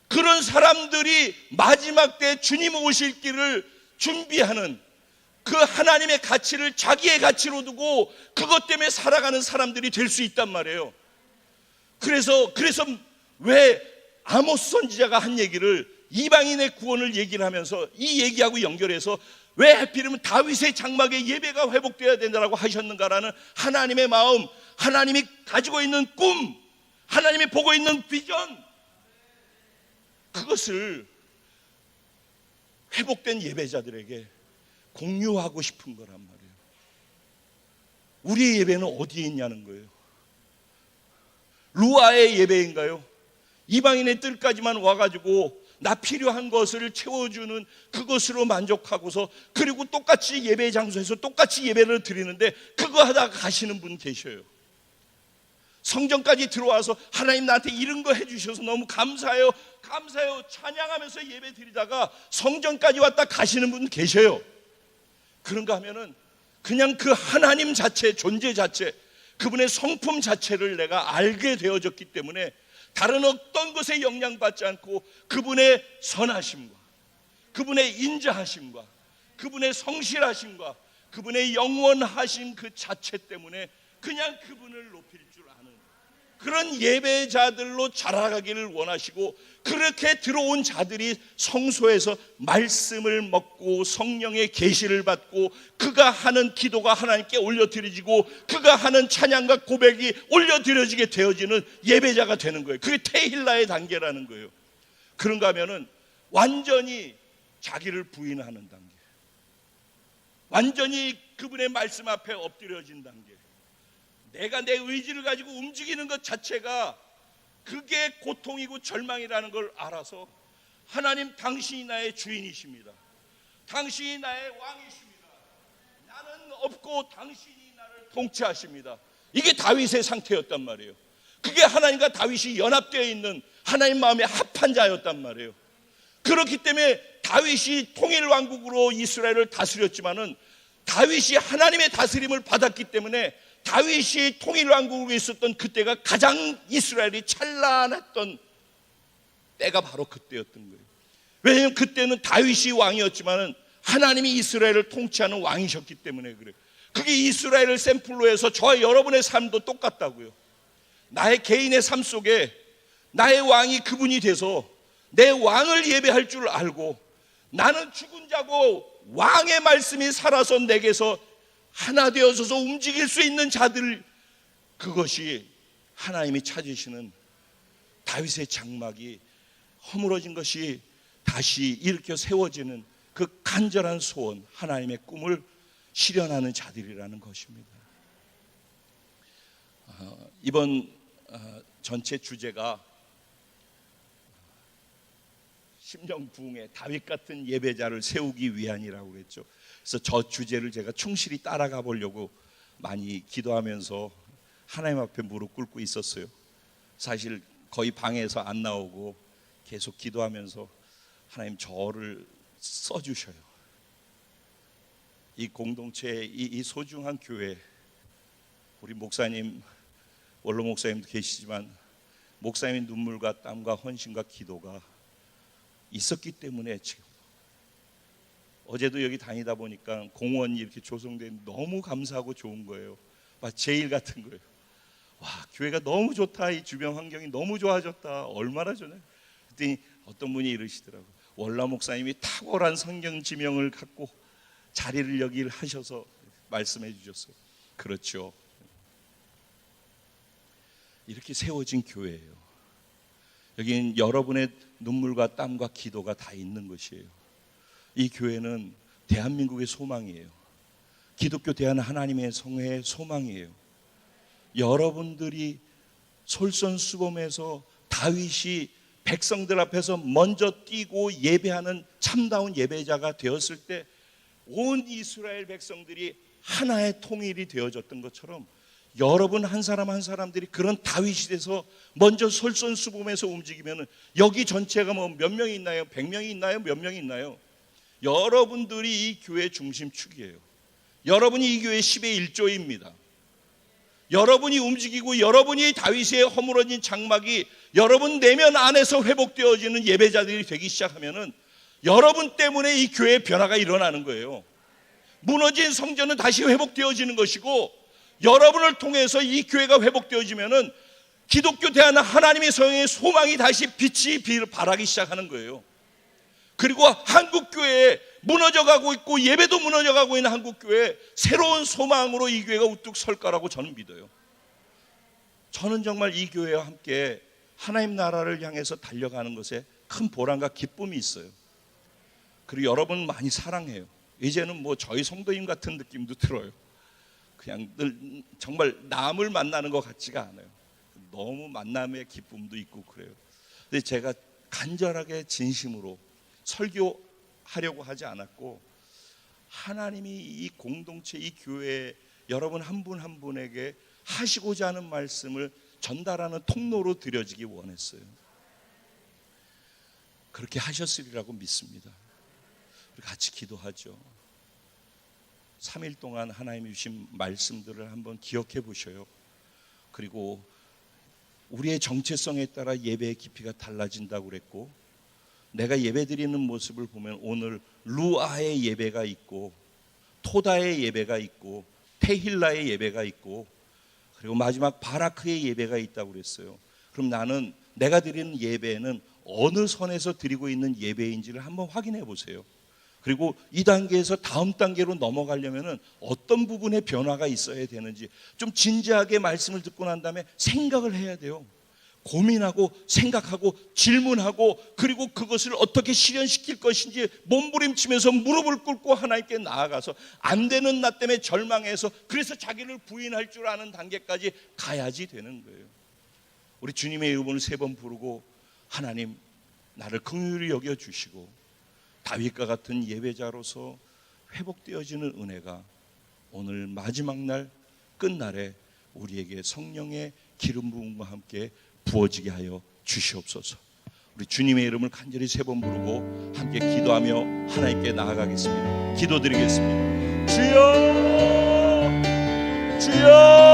그런 사람들이 마지막 때 주님 오실 길을 준비하는 그 하나님의 가치를 자기의 가치로 두고 그것 때문에 살아가는 사람들이 될 수 있단 말이에요. 그래서 왜 아모스 선지자가 한 얘기를 이방인의 구원을 얘기를 하면서 이 얘기하고 연결해서 왜 하필이면 다윗의 장막의 예배가 회복되어야 된다고 하셨는가라는 하나님의 마음, 하나님이 가지고 있는 꿈, 하나님이 보고 있는 비전, 그것을 회복된 예배자들에게 공유하고 싶은 거란 말이에요. 우리의 예배는 어디에 있냐는 거예요. 루아의 예배인가요? 이방인의 뜰까지만 와가지고 나 필요한 것을 채워주는 그것으로 만족하고서, 그리고 똑같이 예배 장소에서 똑같이 예배를 드리는데 그거 하다가 가시는 분 계셔요. 성전까지 들어와서 하나님 나한테 이런 거 해주셔서 너무 감사해요, 감사해요 찬양하면서 예배 드리다가 성전까지 왔다 가시는 분 계셔요. 그런가 하면은 그냥 그 하나님 자체, 존재 자체, 그분의 성품 자체를 내가 알게 되어졌기 때문에 다른 어떤 것에 영향받지 않고 그분의 선하심과 그분의 인자하심과 그분의 성실하심과 그분의 영원하신 그 자체 때문에 그냥 그분을 높일 줄 아는 그런 예배자들로 자라가기를 원하시고, 그렇게 들어온 자들이 성소에서 말씀을 먹고 성령의 계시를 받고 그가 하는 기도가 하나님께 올려드려지고 그가 하는 찬양과 고백이 올려드려지게 되어지는 예배자가 되는 거예요. 그게 테힐라의 단계라는 거예요. 그런가 하면은 완전히 자기를 부인하는 단계, 완전히 그분의 말씀 앞에 엎드려진 단계, 내가 내 의지를 가지고 움직이는 것 자체가 그게 고통이고 절망이라는 걸 알아서 하나님 당신이 나의 주인이십니다, 당신이 나의 왕이십니다, 나는 없고 당신이 나를 통치하십니다. 이게 다윗의 상태였단 말이에요. 그게 하나님과 다윗이 연합되어 있는 하나님 마음에 합한 자였단 말이에요. 그렇기 때문에 다윗이 통일 왕국으로 이스라엘을 다스렸지만은 다윗이 하나님의 다스림을 받았기 때문에 다윗이 통일왕국에 있었던 그때가 가장 이스라엘이 찬란했던 때가 바로 그때였던 거예요. 왜냐하면 그때는 다윗이 왕이었지만 하나님이 이스라엘을 통치하는 왕이셨기 때문에 그래요. 그게 이스라엘을 샘플로 해서 저와 여러분의 삶도 똑같다고요. 나의 개인의 삶 속에 나의 왕이 그분이 돼서 내 왕을 예배할 줄 알고, 나는 죽은 자고 왕의 말씀이 살아서 내게서 하나 되어서서 움직일 수 있는 자들, 그것이 하나님이 찾으시는 다윗의 장막이 허물어진 것이 다시 일으켜 세워지는 그 간절한 소원, 하나님의 꿈을 실현하는 자들이라는 것입니다. 이번 전체 주제가 심령 부흥의 다윗 같은 예배자를 세우기 위함이라고 그랬죠. 그래서 저 주제를 제가 충실히 따라가 보려고 많이 기도하면서 하나님 앞에 무릎 꿇고 있었어요. 사실 거의 방에서 안 나오고 계속 기도하면서 하나님 저를 써주셔요. 이 공동체, 이 소중한 교회, 우리 목사님, 원로 목사님도 계시지만 목사님의 눈물과 땀과 헌신과 기도가 있었기 때문에 지금 어제도 여기 다니다 보니까 공원이 이렇게 조성된 너무 감사하고 좋은 거예요. 막 제일 같은 거예요. 와, 교회가 너무 좋다, 이 주변 환경이 너무 좋아졌다, 얼마나 좋네. 그랬더니 어떤 분이 이러시더라고요. 원로 목사님이 탁월한 성경 지명을 갖고 자리를 여기 하셔서 말씀해 주셨어요. 그렇죠. 이렇게 세워진 교회예요. 여기는 여러분의 눈물과 땀과 기도가 다 있는 것이에요. 이 교회는 대한민국의 소망이에요. 기독교 대한 하나님의 성회의 소망이에요. 여러분들이 솔선수범해서 다윗이 백성들 앞에서 먼저 뛰고 예배하는 참다운 예배자가 되었을 때 온 이스라엘 백성들이 하나의 통일이 되어졌던 것처럼 여러분 한 사람 한 사람들이 그런 다윗이 돼서 먼저 솔선수범해서 움직이면 여기 전체가 뭐 몇 명이 있나요? 100명이 있나요? 몇 명이 있나요? 여러분들이 이 교회 중심축이에요. 여러분이 이 교회 10의 1조입니다. 여러분이 움직이고 여러분이 다윗의 허물어진 장막이 여러분 내면 안에서 회복되어지는 예배자들이 되기 시작하면은 여러분 때문에 이 교회의 변화가 일어나는 거예요. 무너진 성전은 다시 회복되어지는 것이고, 여러분을 통해서 이 교회가 회복되어지면은 기독교 대한 하나님의 성의 소망이 다시 빛이 발하기 시작하는 거예요. 그리고 한국교회에 무너져가고 있고 예배도 무너져가고 있는 한국교회에 새로운 소망으로 이 교회가 우뚝 설 거라고 저는 믿어요. 저는 정말 이 교회와 함께 하나님 나라를 향해서 달려가는 것에 큰 보람과 기쁨이 있어요. 그리고 여러분 많이 사랑해요. 이제는 뭐 저희 성도님 같은 느낌도 들어요. 그냥 늘 정말 남을 만나는 것 같지가 않아요. 너무 만남의 기쁨도 있고 그래요. 근데 제가 간절하게 진심으로 설교하려고 하지 않았고, 하나님이 이 공동체, 이 교회 여러분 한 분 한 분에게 하시고자 하는 말씀을 전달하는 통로로 드려지기 원했어요. 그렇게 하셨으리라고 믿습니다. 우리 같이 기도하죠. 3일 동안 하나님이 주신 말씀들을 한번 기억해 보셔요. 그리고 우리의 정체성에 따라 예배의 깊이가 달라진다고 그랬고, 내가 예배 드리는 모습을 보면 오늘 루아의 예배가 있고, 토다의 예배가 있고, 테힐라의 예배가 있고, 그리고 마지막 바라크의 예배가 있다고 그랬어요. 그럼 나는 내가 드리는 예배는 어느 선에서 드리고 있는 예배인지를 한번 확인해 보세요. 그리고 이 단계에서 다음 단계로 넘어가려면 어떤 부분에 변화가 있어야 되는지 좀 진지하게 말씀을 듣고 난 다음에 생각을 해야 돼요. 고민하고 생각하고 질문하고, 그리고 그것을 어떻게 실현시킬 것인지 몸부림치면서 무릎을 꿇고 하나님께 나아가서 안 되는 나 때문에 절망해서 그래서 자기를 부인할 줄 아는 단계까지 가야지 되는 거예요. 우리 주님의 이름을 3번 부르고, 하나님 나를 긍휼히 여겨주시고 다윗과 같은 예배자로서 회복되어지는 은혜가 오늘 마지막 날 끝날에 우리에게 성령의 기름 부음과 함께 부어지게 하여 주시옵소서. 우리 주님의 이름을 간절히 3번 부르고 함께 기도하며 하나님께 나아가겠습니다. 기도드리겠습니다. 주여, 주여.